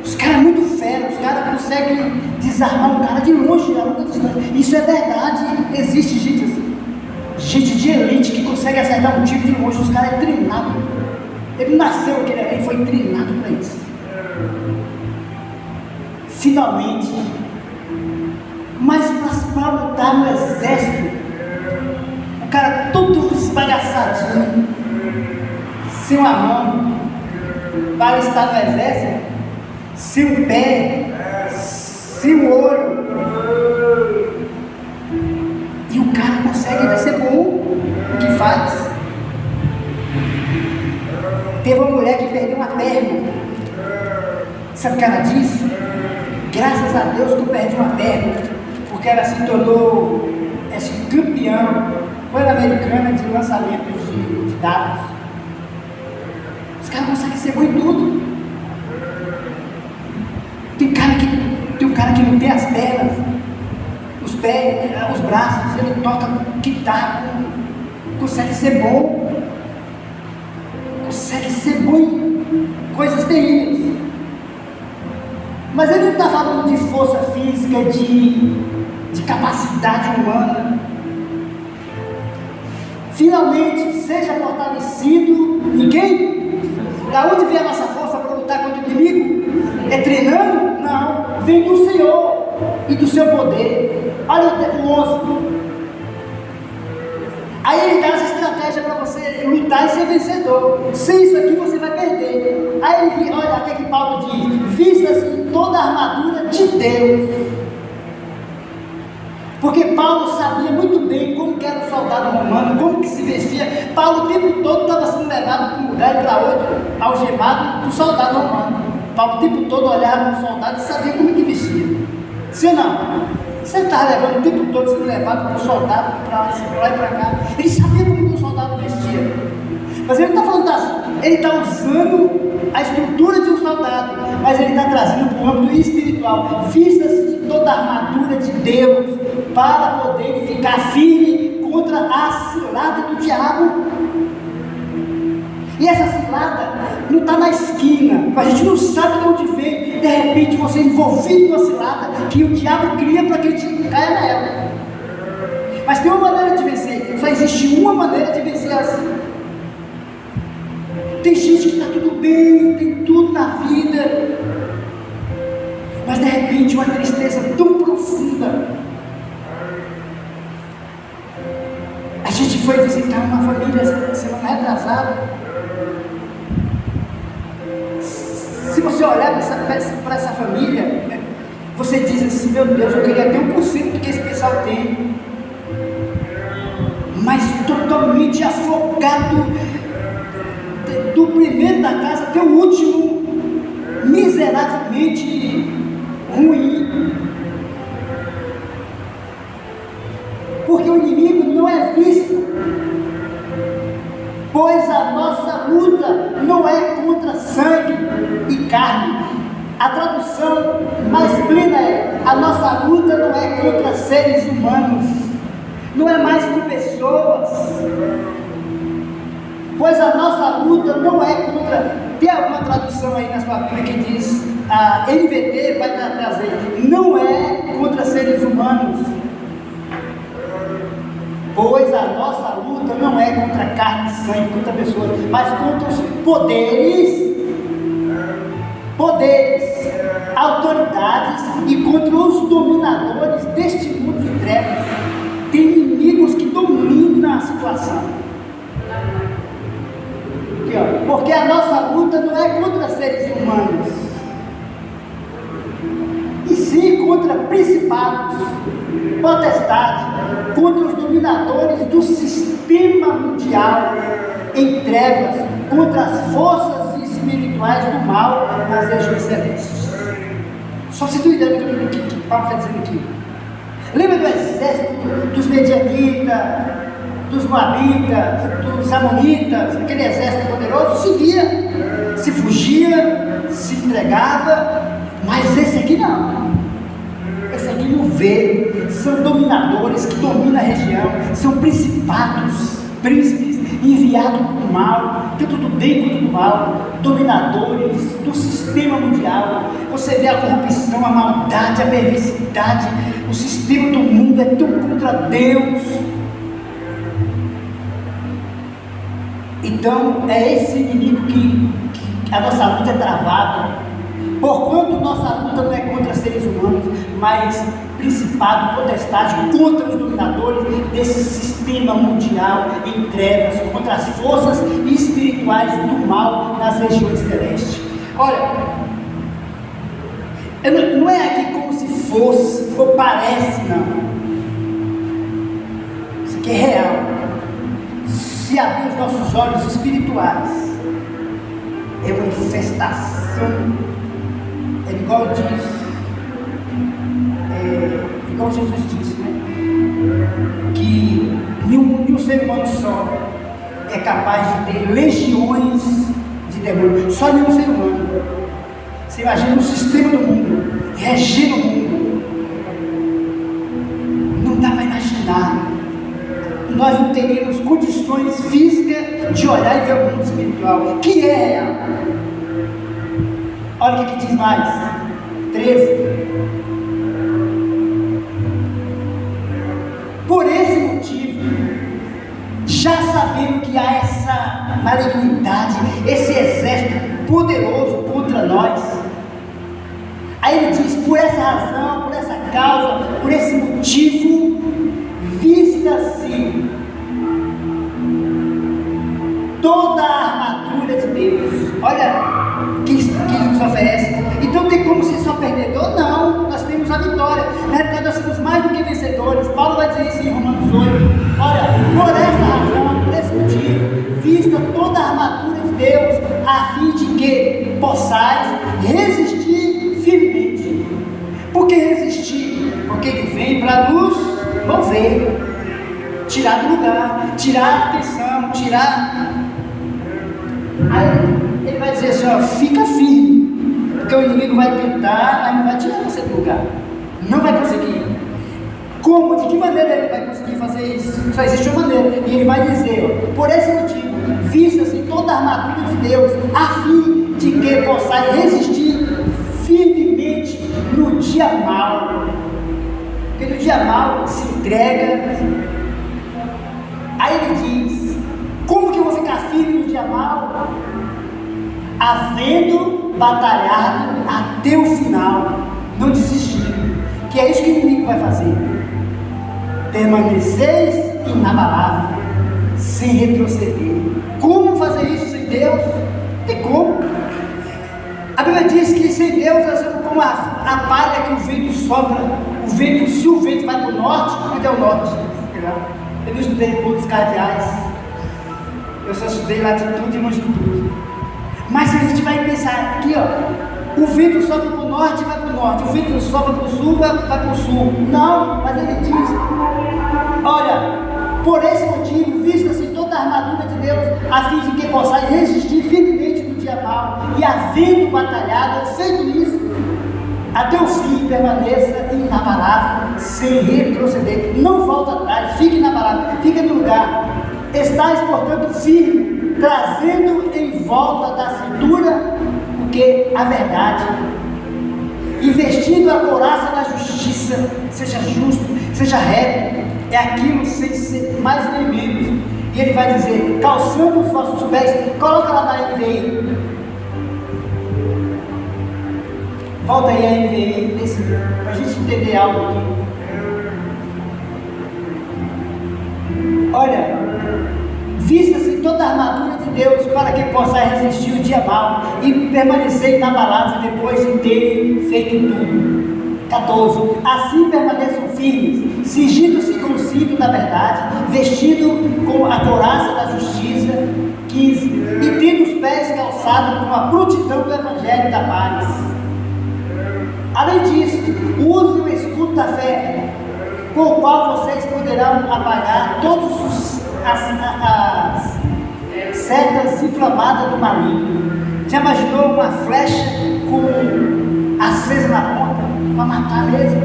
S1: Os caras muito feros, os caras conseguem desarmar um cara de longe, a longa distância. Isso é verdade, existe gente assim. Gente de elite que consegue acertar um tiro de longe, os caras é treinado. Ele nasceu aquele ali e foi treinado para isso. Finalmente, mas para lutar no exército, o cara todo esbagaçadinho, sem uma mão, para estar no exército, sem um pé, sem um olho. E o cara consegue ainda ser bom no que faz. Teve uma mulher que perdeu uma perna. Sabe o que ela disse? Graças a Deus que eu perdi uma perna, porque ela se tornou campeã pan-americana de lançamentos de dados. Os caras conseguem ser bom em tudo. Tem um cara que não tem as pernas, os pés, os braços, ele toca guitarra, consegue ser bom. Consegue ser bom em coisas terríveis. Mas ele não está falando de força física, de capacidade humana. Finalmente, seja fortalecido em quem? Da onde vem a nossa força para lutar contra o inimigo? É treinando? Não. Vem do Senhor e do seu poder. Olha o 11. Aí ele dá essa estratégia para você lutar e ser vencedor. Sem isso aqui você vai perder. Aí ele diz, olha, o que Paulo diz? Vista-se toda a armadura de Deus. Porque Paulo sabia muito bem como que era o soldado romano, como que se vestia. Paulo o tempo todo estava sendo levado de um lugar e para outro, algemado do soldado romano. Paulo o tempo todo olhava para o soldado e sabia como que vestia. Sim ou não? Você estava levando o tempo todo sendo levado para o soldado, para lá e para cá. Ele sabia como que o soldado vestia. Mas ele não está falando assim, ele está usando a estrutura de um soldado, mas ele está trazendo para o âmbito espiritual. Vista-se de toda a armadura de Deus, para poder ficar firme contra a cilada do diabo. E essa cilada não está na esquina, a gente não sabe de onde vem. De repente você é envolvido numa cilada que o diabo cria para que a gente caia nela. Mas tem uma maneira de vencer, só existe uma maneira de vencer assim. Tem gente que está tudo bem, tem tudo na vida, mas de repente uma tristeza tão profunda. A gente foi visitar uma família semana retrasada. Se você olhar para essa família, você diz assim, meu Deus, eu queria ter 1% do que esse pessoal tem, mas totalmente afogado, do primeiro da casa até o último, miseravelmente ruim, porque o inimigo não é visto, pois a nossa luta não é contra sangue e carne. A tradução mais plena é: a nossa luta não é contra seres humanos, não é mais com pessoas, pois a nossa luta não é contra. Tem alguma tradução aí na sua Bíblia que diz, a NVT vai trazer, não é contra seres humanos, pois a nossa luta não é contra carne e sangue, contra pessoas, mas contra os poderes, autoridades e contra os dominadores deste mundo de trevas. Tem inimigos que dominam a situação. Aqui, ó, porque a nossa luta não é contra seres humanos, e sim contra principados, potestades, contra os dominadores do sistema mundial em trevas, contra as forças espirituais do mal nas regiões celestes. Só se tu entender o que Paulo está dizendo aqui. Lembra do exército dos medianitas, dos moabitas, dos amonitas, aquele exército poderoso? Se via, se fugia, se entregava, mas esse aqui não. Esse aqui não vê. São dominadores que dominam a região, são principados, príncipes enviados do mal, tanto do bem quanto do mal, dominadores do sistema mundial. Você vê a corrupção, a maldade, a perversidade, o sistema do mundo é tão contra Deus. Então é esse inimigo que a nossa luta é travada. Porquanto nossa luta não é contra seres humanos, mas principado, potestade, contra os dominadores desse sistema mundial em trevas, contra as forças espirituais do mal nas regiões celestes. Olha, Não é aqui como se fosse, ou parece, não. Isso aqui é real. Se abrir os nossos olhos espirituais, é uma manifestação, é igual Jesus disse, né? Que nenhum ser humano só é capaz de ter legiões de demônios, só nenhum ser humano. Você imagina o sistema do mundo, regindo o mundo, não dá para imaginar. Nós não teríamos condições físicas de olhar e ver o mundo espiritual, que é real. Olha o que diz mais, 13. Por esse motivo, já sabendo que há essa malignidade, esse exército poderoso contra nós, aí ele diz, por essa razão, por essa causa, por esse motivo, vista-se toda a armadura de Deus. Olha que nos oferece. Então tem como ser só perdedor? Não, nós temos a vitória. Na realidade nós somos mais do que vencedores. Paulo vai dizer isso em Romanos 8. Olha, por essa razão, por esse motivo, vista toda a armadura de Deus, a fim de que possais resistir firmemente. Por que resistir? Porque ele vem para nos mover, tirar do lugar, tirar a atenção, tirar. Aí ele vai dizer assim, ó, fica firme, porque o inimigo vai tentar, mas não vai tirar você do lugar, não vai conseguir. Como? De que maneira ele vai conseguir fazer isso? Só existe uma maneira, e ele vai dizer, ó, por esse motivo, vista-se toda a armadura de Deus, a fim de que possais resistir firmemente no dia mau. Porque no dia mau se entrega. Aí ele diz, como que eu vou ficar firme no dia mau? Havendo batalhado até o final, não desistir, que é isso que o inimigo vai fazer. Permaneceis inabalável, sem retroceder. Como fazer isso sem Deus? Tem como. A Bíblia diz que sem Deus nós somos como a palha que o vento sopra. O vento, se o vento vai para o norte, onde é o norte? Eu não estudei pontos cardeais, eu só estudei latitude e longitude. Mas se a gente vai pensar aqui, ó, o vento sopra para o norte, vai para o norte, o vento sopra para o sul, vai para o sul. Não, mas ele diz, olha, por esse motivo, vista-se toda a armadura de Deus, a fim de que possais resistir firmemente no dia mau, e havendo batalhado, feito isso, até o fim, permaneça inabalável, sem retroceder, não volta atrás, fique inabalável, fique no lugar. Estais, portanto, firme, trazendo em volta da cintura o que? A verdade, investindo a couraça da justiça, seja justo, seja reto, é aquilo sem ser mais nem menos. E ele vai dizer, calçando os vossos pés, coloca lá na NVI. Volta aí a NVI, para a gente entender algo aqui. Olha, vista-se toda a armadura de Deus para que possa resistir o dia mau e permanecer inabalável depois de ter feito tudo. 14. Assim permaneçam firmes, cingindo-se com o cinto da verdade, vestido com a couraça da justiça. 15. E tendo os pés calçados com a prontidão do evangelho da paz. Além disso, use o escudo da fé, com o qual vocês poderão apagar todas as setas inflamadas do maligno. Já imaginou uma flecha com acesa na ponta, para matar mesmo?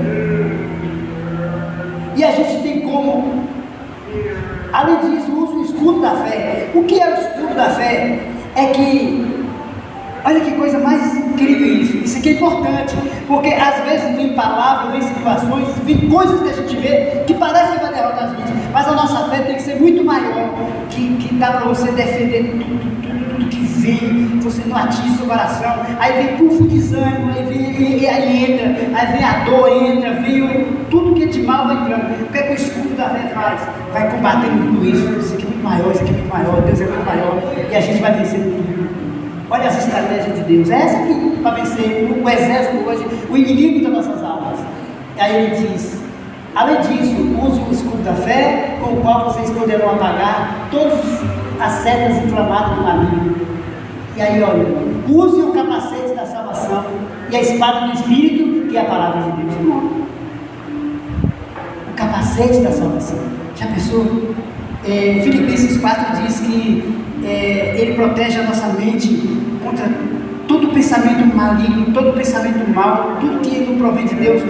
S1: E a gente tem como, além disso, use o escudo da fé. O que é o escudo da fé? É que, olha que coisa mais incrível isso aqui é importante, porque às vezes vem palavras, vem situações, vem coisas que a gente vê que parece que vai derrotar a gente, mas a nossa fé tem que ser muito maior, que dá para você defender tudo que vem, você não atinge seu coração, aí vem pulso de desânimo, aí entra, aí vem a dor, entra, vem tudo que é de mal vai entrando. O que é que o escudo da fé faz? Vai combatendo tudo isso aqui é muito maior, isso aqui é muito maior, Deus é muito maior, e a gente vai vencer tudo. Olha as estratégias de Deus. É essa aqui para vencer o exército hoje, o inimigo das nossas almas. Aí ele diz: além disso, use o escudo da fé, com o qual vocês poderão apagar todas as setas inflamadas do maligno. E aí, olha, use o capacete da salvação e a espada do Espírito, que é a palavra de Deus. O capacete da salvação. Já pensou? Filipenses 4 diz que ele protege a nossa mente contra todo pensamento maligno, todo pensamento mau, tudo que não provém de Deus.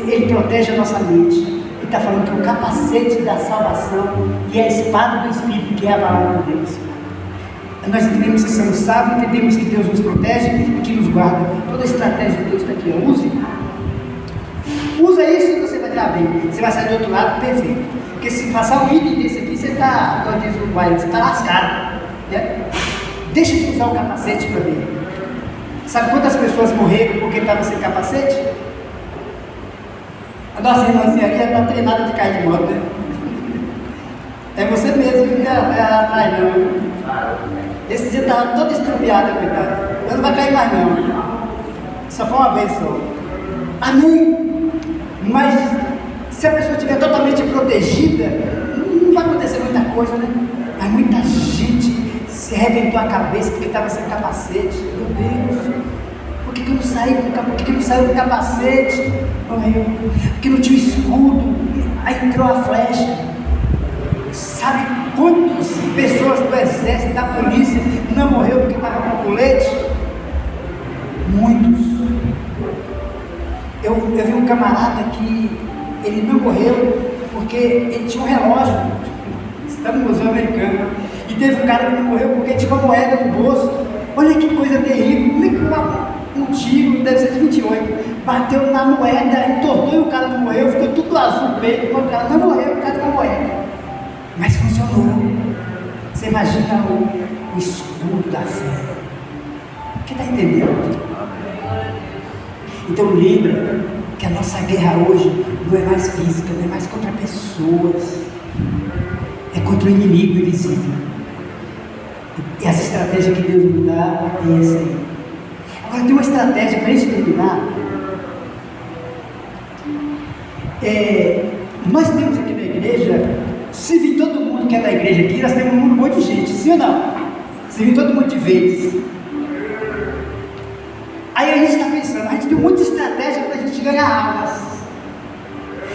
S1: Ele protege a nossa mente. Ele está falando que é o capacete da salvação e a espada do Espírito, que é a palavra de Deus. Nós entendemos que somos salvos, entendemos que Deus nos protege e que nos guarda. Toda a estratégia de Deus está aqui. Usa isso e você vai estar bem. Você vai sair do outro lado perfeito. Porque se passar um item desse aqui, você está, como diz o Uruguai, você está lascado. Né? Deixa de usar o capacete para ver. Sabe quantas pessoas morreram porque estavam sem capacete? A nossa irmãzinha ali está treinada de cair de moto, né? É você mesmo, não é atrás não. Esse dia estava toda estrupiada, coitada. Eu não vai cair mais não. Só foi uma vez só. Amém? Mas se a pessoa estiver totalmente protegida, não vai acontecer muita coisa, né? Mas muita gente se arrebentou a cabeça porque estava sem capacete. Meu Deus, por que não saiu do capacete? Porque não tinha escudo, aí entrou a flecha. Sabe quantas pessoas do exército, da polícia não morreu porque estava com colete? Muitos. Eu vi um camarada que ele não morreu porque ele tinha um relógio, está no Museu Americano, e teve um cara que não morreu porque tinha uma moeda no bolso. Olha que coisa terrível, como é que um tiro, deve ser de 28, bateu na moeda, entortou e o cara não morreu, ficou tudo azul no peito, o cara não morreu por causa de uma moeda. Mas funcionou. Você imagina o escudo da fé. Você está entendendo? Então lembra que a nossa guerra hoje não é mais física, não é mais contra pessoas, é contra o inimigo invisível. E as estratégias que Deus nos dá é essa aí. Agora tem uma estratégia para a gente terminar. Nós temos aqui na igreja, se vir todo mundo que é da igreja aqui, nós temos um monte de gente, sim ou não? Se vir todo mundo de vez. Aí a gente está pensando, a gente tem muita estratégia para a gente ganhar almas.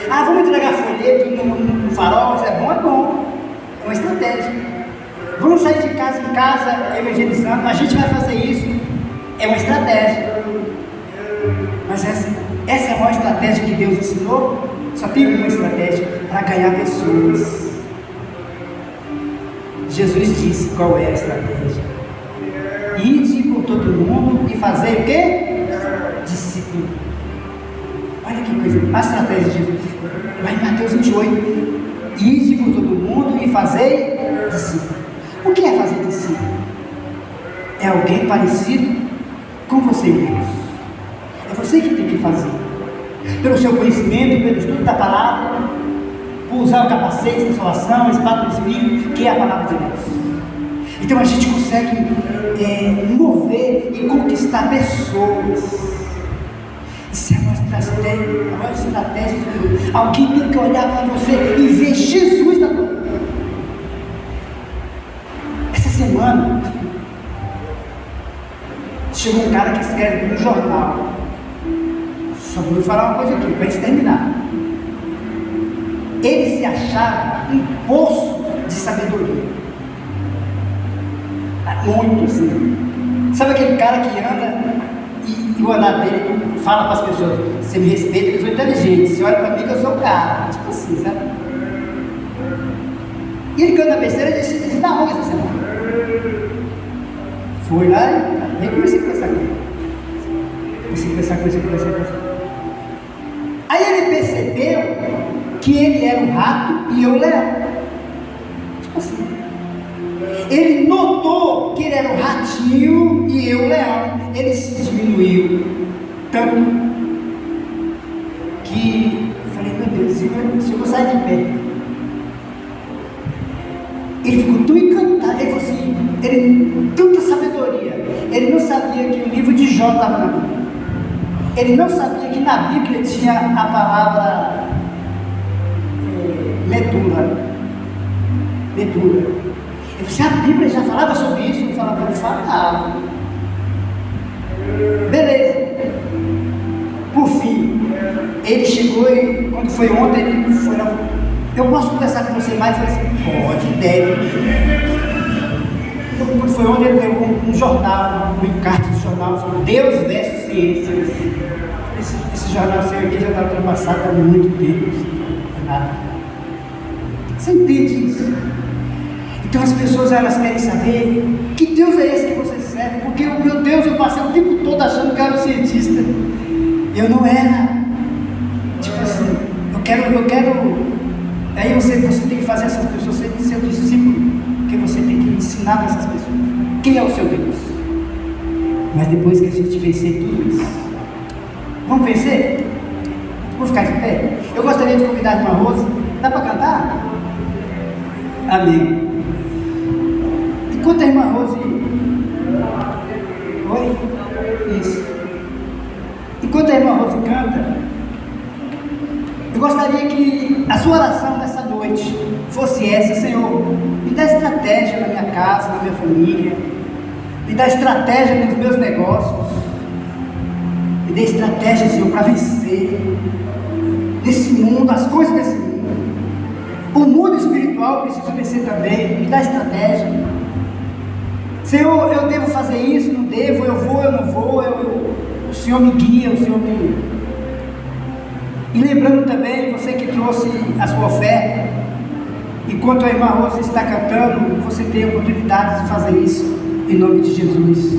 S1: Vamos entregar folheto no farol, isso é bom, é uma estratégia. Vamos sair de casa em casa evangelizando, a gente vai fazer isso, é uma estratégia. Mas essa é a maior estratégia que Deus ensinou. Só tem uma estratégia para ganhar pessoas. Jesus disse qual é a estratégia: ide por todo mundo e fazer o quê? Discípulo. Olha que coisa, a estratégia de Jesus. Lá em Mateus 28, ide por todo mundo e fazer discípulo. O que é fazer discípulo? É alguém parecido com você mesmo. É você que tem que fazer. Pelo seu conhecimento, pelo estudo da palavra, por usar o capacete da salvação, a espada do Espírito, que é a palavra de Deus. Então a gente consegue mover e conquistar pessoas. Isso é uma estratégia de Deus. Alguém tem que olhar para você e ver Jesus na tua vida. Essa semana chegou um cara que escreve no jornal. Só vou falar uma coisa aqui, para gente terminar. Ele se achava um poço de sabedoria. Muito assim. Sabe aquele cara que anda e o andar dele fala para as pessoas: você me respeita, que eu sou inteligente, você olha para mim que eu sou o cara. Tipo assim, sabe? E ele canta besteira e disse: na rua essa semana. Fui lá e comecei a conversar com ele. Comecei a conversar. Aí ele percebeu que ele era um rato e eu um leão. Tipo assim. Ele notou que ele era um ratinho e eu um leão. Ele se diminuiu tanto que eu falei: meu Deus, se eu vou sair de pé. Ele ficou tão encantado. Ele falou assim: ele tanta sabedoria. ele não sabia que o livro de Jó estava na Bíblia. Ele não sabia que na Bíblia tinha a palavra leitura. Ele disse, a Bíblia já falava sobre isso? Ele falava. Beleza. Por fim, ele chegou e quando foi ontem, ele foi lá. Eu posso conversar com você mais? Eu falei assim, pode, deve. Então, quando foi ontem, ele pegou um jornal, um encarte de jornal, falou, Deus versus Ciências. Esse jornal seu aqui já está ultrapassado há muito tempo. Nada. Você entende isso? Então as pessoas elas querem saber que Deus é esse que você serve, porque o meu Deus, eu passei o tempo todo achando que eu era um cientista. Eu não era. Tipo assim, eu quero. Aí você tem que fazer essas pessoas ser seu discípulo, porque você tem que ensinar para essas pessoas quem é o seu Deus. Mas depois que a gente vencer tudo isso, vamos vencer? Vamos ficar de pé? Eu gostaria de convidar a irmã Rose. Dá para cantar? Amém. Enquanto a irmã Rose... Oi? Isso. Enquanto a irmã Rose canta, eu gostaria que a sua oração dessa noite fosse essa: Senhor, me dá estratégia na minha casa, na minha família, me dá estratégia nos meus negócios, me dê estratégia, Senhor, para vencer nesse mundo, as coisas desse mundo. O mundo espiritual precisa vencer também, me dá estratégia. Senhor, eu devo fazer isso, não devo, eu vou, eu não vou, o Senhor me guia, o Senhor me... E lembrando também, você que trouxe a sua oferta, enquanto a irmã Rosa está cantando, você tem a oportunidade de fazer isso, em nome de Jesus.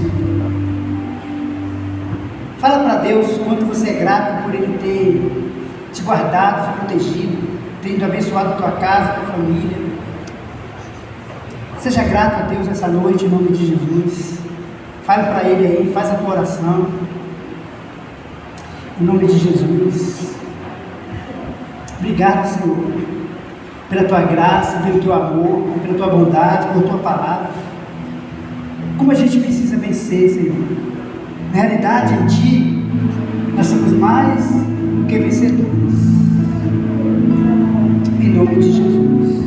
S1: Fala para Deus quanto você é grato por Ele ter te guardado, te protegido, tendo abençoado a tua casa, a tua família. Seja grato a Deus essa noite, em nome de Jesus. Fale para Ele aí, faz a tua oração, em nome de Jesus. Obrigado, Senhor, pela tua graça, pelo teu amor, pela tua bondade, pela tua palavra. Como a gente precisa vencer, Senhor. Na realidade, em Ti, nós somos mais do que vencedores. Em nome de Jesus.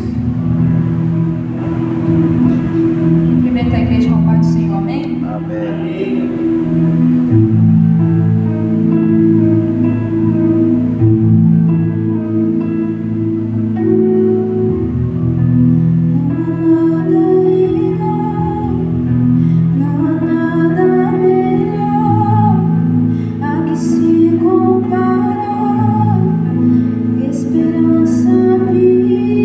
S2: Cumprimento a igreja com a paz do Senhor, amém?
S1: Amém.
S3: Esperança viva.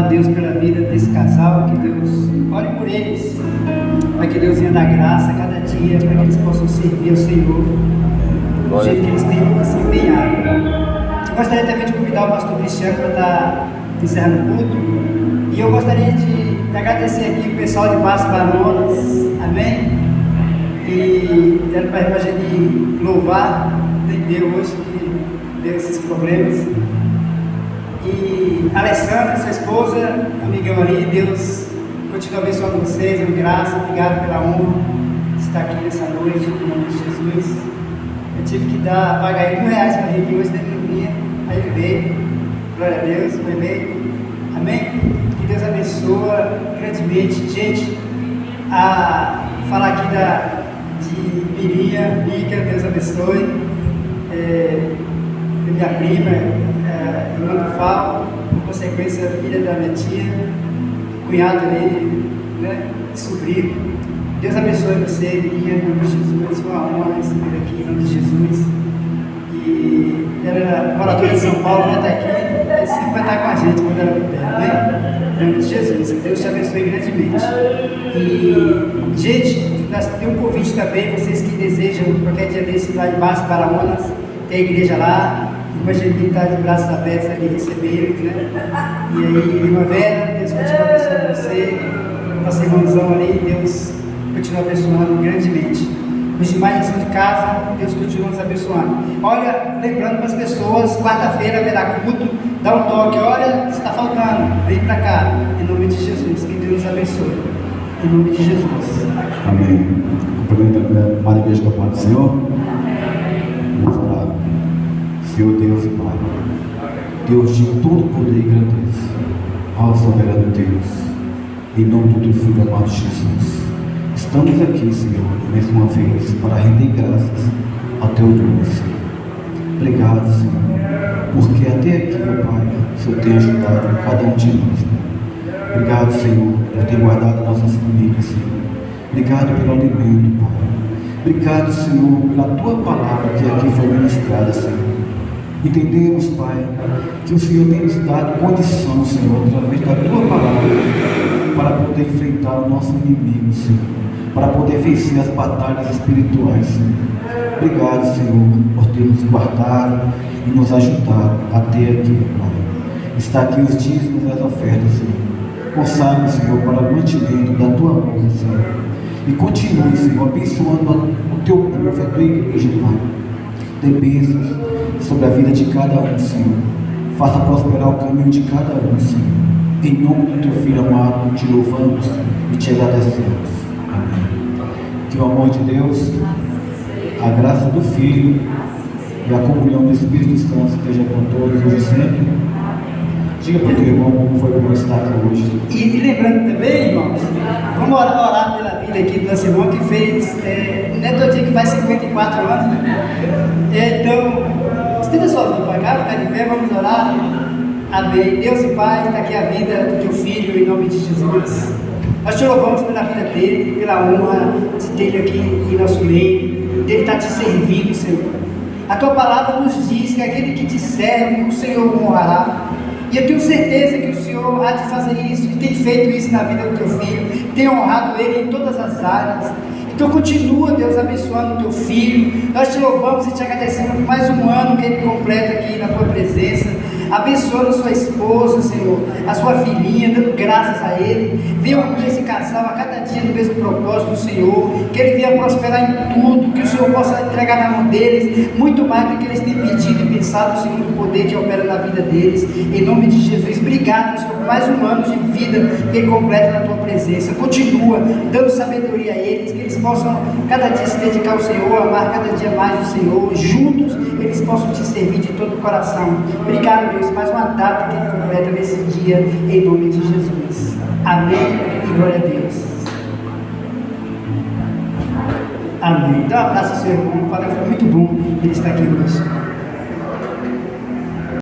S1: a Deus pela vida desse casal, que Deus ore por eles, para que Deus venha dar graça a cada dia, para que eles possam servir ao Senhor do jeito que eles têm se empenhado. Eu gostaria também de convidar o pastor Cristiano para estar encerrando o culto, e eu gostaria de agradecer aqui o pessoal de Barras Baronas, amém? E era para a gente louvar, entender hoje que deu esses problemas. E a Alessandra, sua esposa, amigão ali, Deus continua abençoando vocês, dando graça, obrigado pela honra de estar aqui nessa noite, em nome de Jesus. Eu tive que pagar ele R$1 para ele, hoje ele não vinha, aí ele veio, glória a Deus, foi bem, amém? Que Deus abençoe grandemente, gente, a falar aqui de Miriam, Mica, Deus abençoe, minha prima, irmã do Fábio, por consequência, filha da minha tia, cunhado ali, né, sobrinho. Deus abençoe você, Miriam, em nome de Jesus, foi uma honra receber aqui, em nome de Jesus. E ela era moradora de São Paulo, vai estar aqui, e sempre vai estar com a gente quando ela puder, né? Em nome de Jesus, que Deus te abençoe grandemente. E, gente, nós temos um convite também, vocês que desejam, qualquer dia desse, lá em Barras Baronas, tem a igreja lá. O Evangelho está de braços abertos ali receber, né? E aí, irmã Vera, Deus continua abençoando você, nosso irmãozão ali, Deus continua abençoando grandemente. Os demais lição de casa, Deus continua nos abençoando. Olha, lembrando para as pessoas, quarta-feira haverá culto, dá um toque, olha, está faltando, vem para cá, em nome de Jesus, que Deus nos abençoe, em nome de Jesus.
S3: Amém. Cumprimento a amada igreja com a paz do Senhor. Vamos orar. Senhor Deus e Pai, Deus de todo poder e grandeza, ó soberano Deus, em nome do teu Filho amado Jesus, estamos aqui, Senhor, mais uma vez, para render graças ao teu nome, Senhor. Obrigado, Senhor, porque até aqui, ó Pai, o Senhor tem ajudado cada um de nós, Pai. Obrigado, Senhor, por ter guardado nossas famílias, Senhor. Obrigado pelo alimento, Pai. Obrigado, Senhor, pela tua palavra que aqui foi ministrada, Senhor. Entendemos, Pai, que o Senhor tem nos dado condição, Senhor, através da Tua palavra, para poder enfrentar o nosso inimigo, Senhor, para poder vencer as batalhas espirituais, Senhor. Obrigado, Senhor, por ter nos guardado e nos ajudado até aqui, Pai. Está aqui os dízimos e as ofertas, Senhor. Consagre, Senhor, para o mantimento da Tua obra, Senhor. E continue, Senhor, abençoando o Teu povo, a Tua igreja, Pai. Dê bênçãos sobre a vida de cada um, Senhor. Faça prosperar o caminho de cada um, Senhor. Em nome do Teu Filho amado, te louvamos e te agradecemos. Amém. Que o amor de Deus, a graça do Filho e a comunhão do Espírito Santo esteja com todos hoje e sempre. Diga para o teu irmão como foi bom estar aqui hoje.
S1: E lembrando também, irmãos, vamos orar pela vida aqui do nosso irmão que fez, não é todo dia que faz 54 anos, né? Então, estenda sua vida para cá, fica de pé, vamos orar. Amém. Deus e Pai, está aqui a vida do teu filho, em nome de Jesus. Nós te louvamos pela vida dele, pela honra de ter ele aqui em nosso meio, dele estar te servindo, Senhor. A tua palavra nos diz que aquele que te serve, o Senhor o honrará. E eu tenho certeza que o Senhor há de fazer isso e tem feito isso na vida do teu filho, tem honrado ele em todas as áreas. Então continua, Deus, abençoando o teu filho. Nós te louvamos e te agradecemos por mais um ano que ele completa aqui na tua presença. Abençoando a sua esposa, Senhor, a sua filhinha, dando graças a ele. Venha unir esse casal a cada dia no mesmo propósito do Senhor, que ele venha prosperar em tudo, que o Senhor possa entregar na mão deles muito mais do que eles têm pedido e pensado, Senhor, do poder que opera na vida deles. Em nome de Jesus, obrigado, Senhor, por mais um ano de vida que ele completa na tua presença. Continua dando sabedoria a eles, que eles possam cada dia se dedicar ao Senhor, amar cada dia mais o Senhor. Juntos eles possam te servir de todo o coração. Obrigado, Deus, mais uma data que ele completa nesse dia, em nome de Jesus. Amém e glória a Deus. Amém. Então, abraça o seu irmão. Foi muito bom ele estar aqui hoje.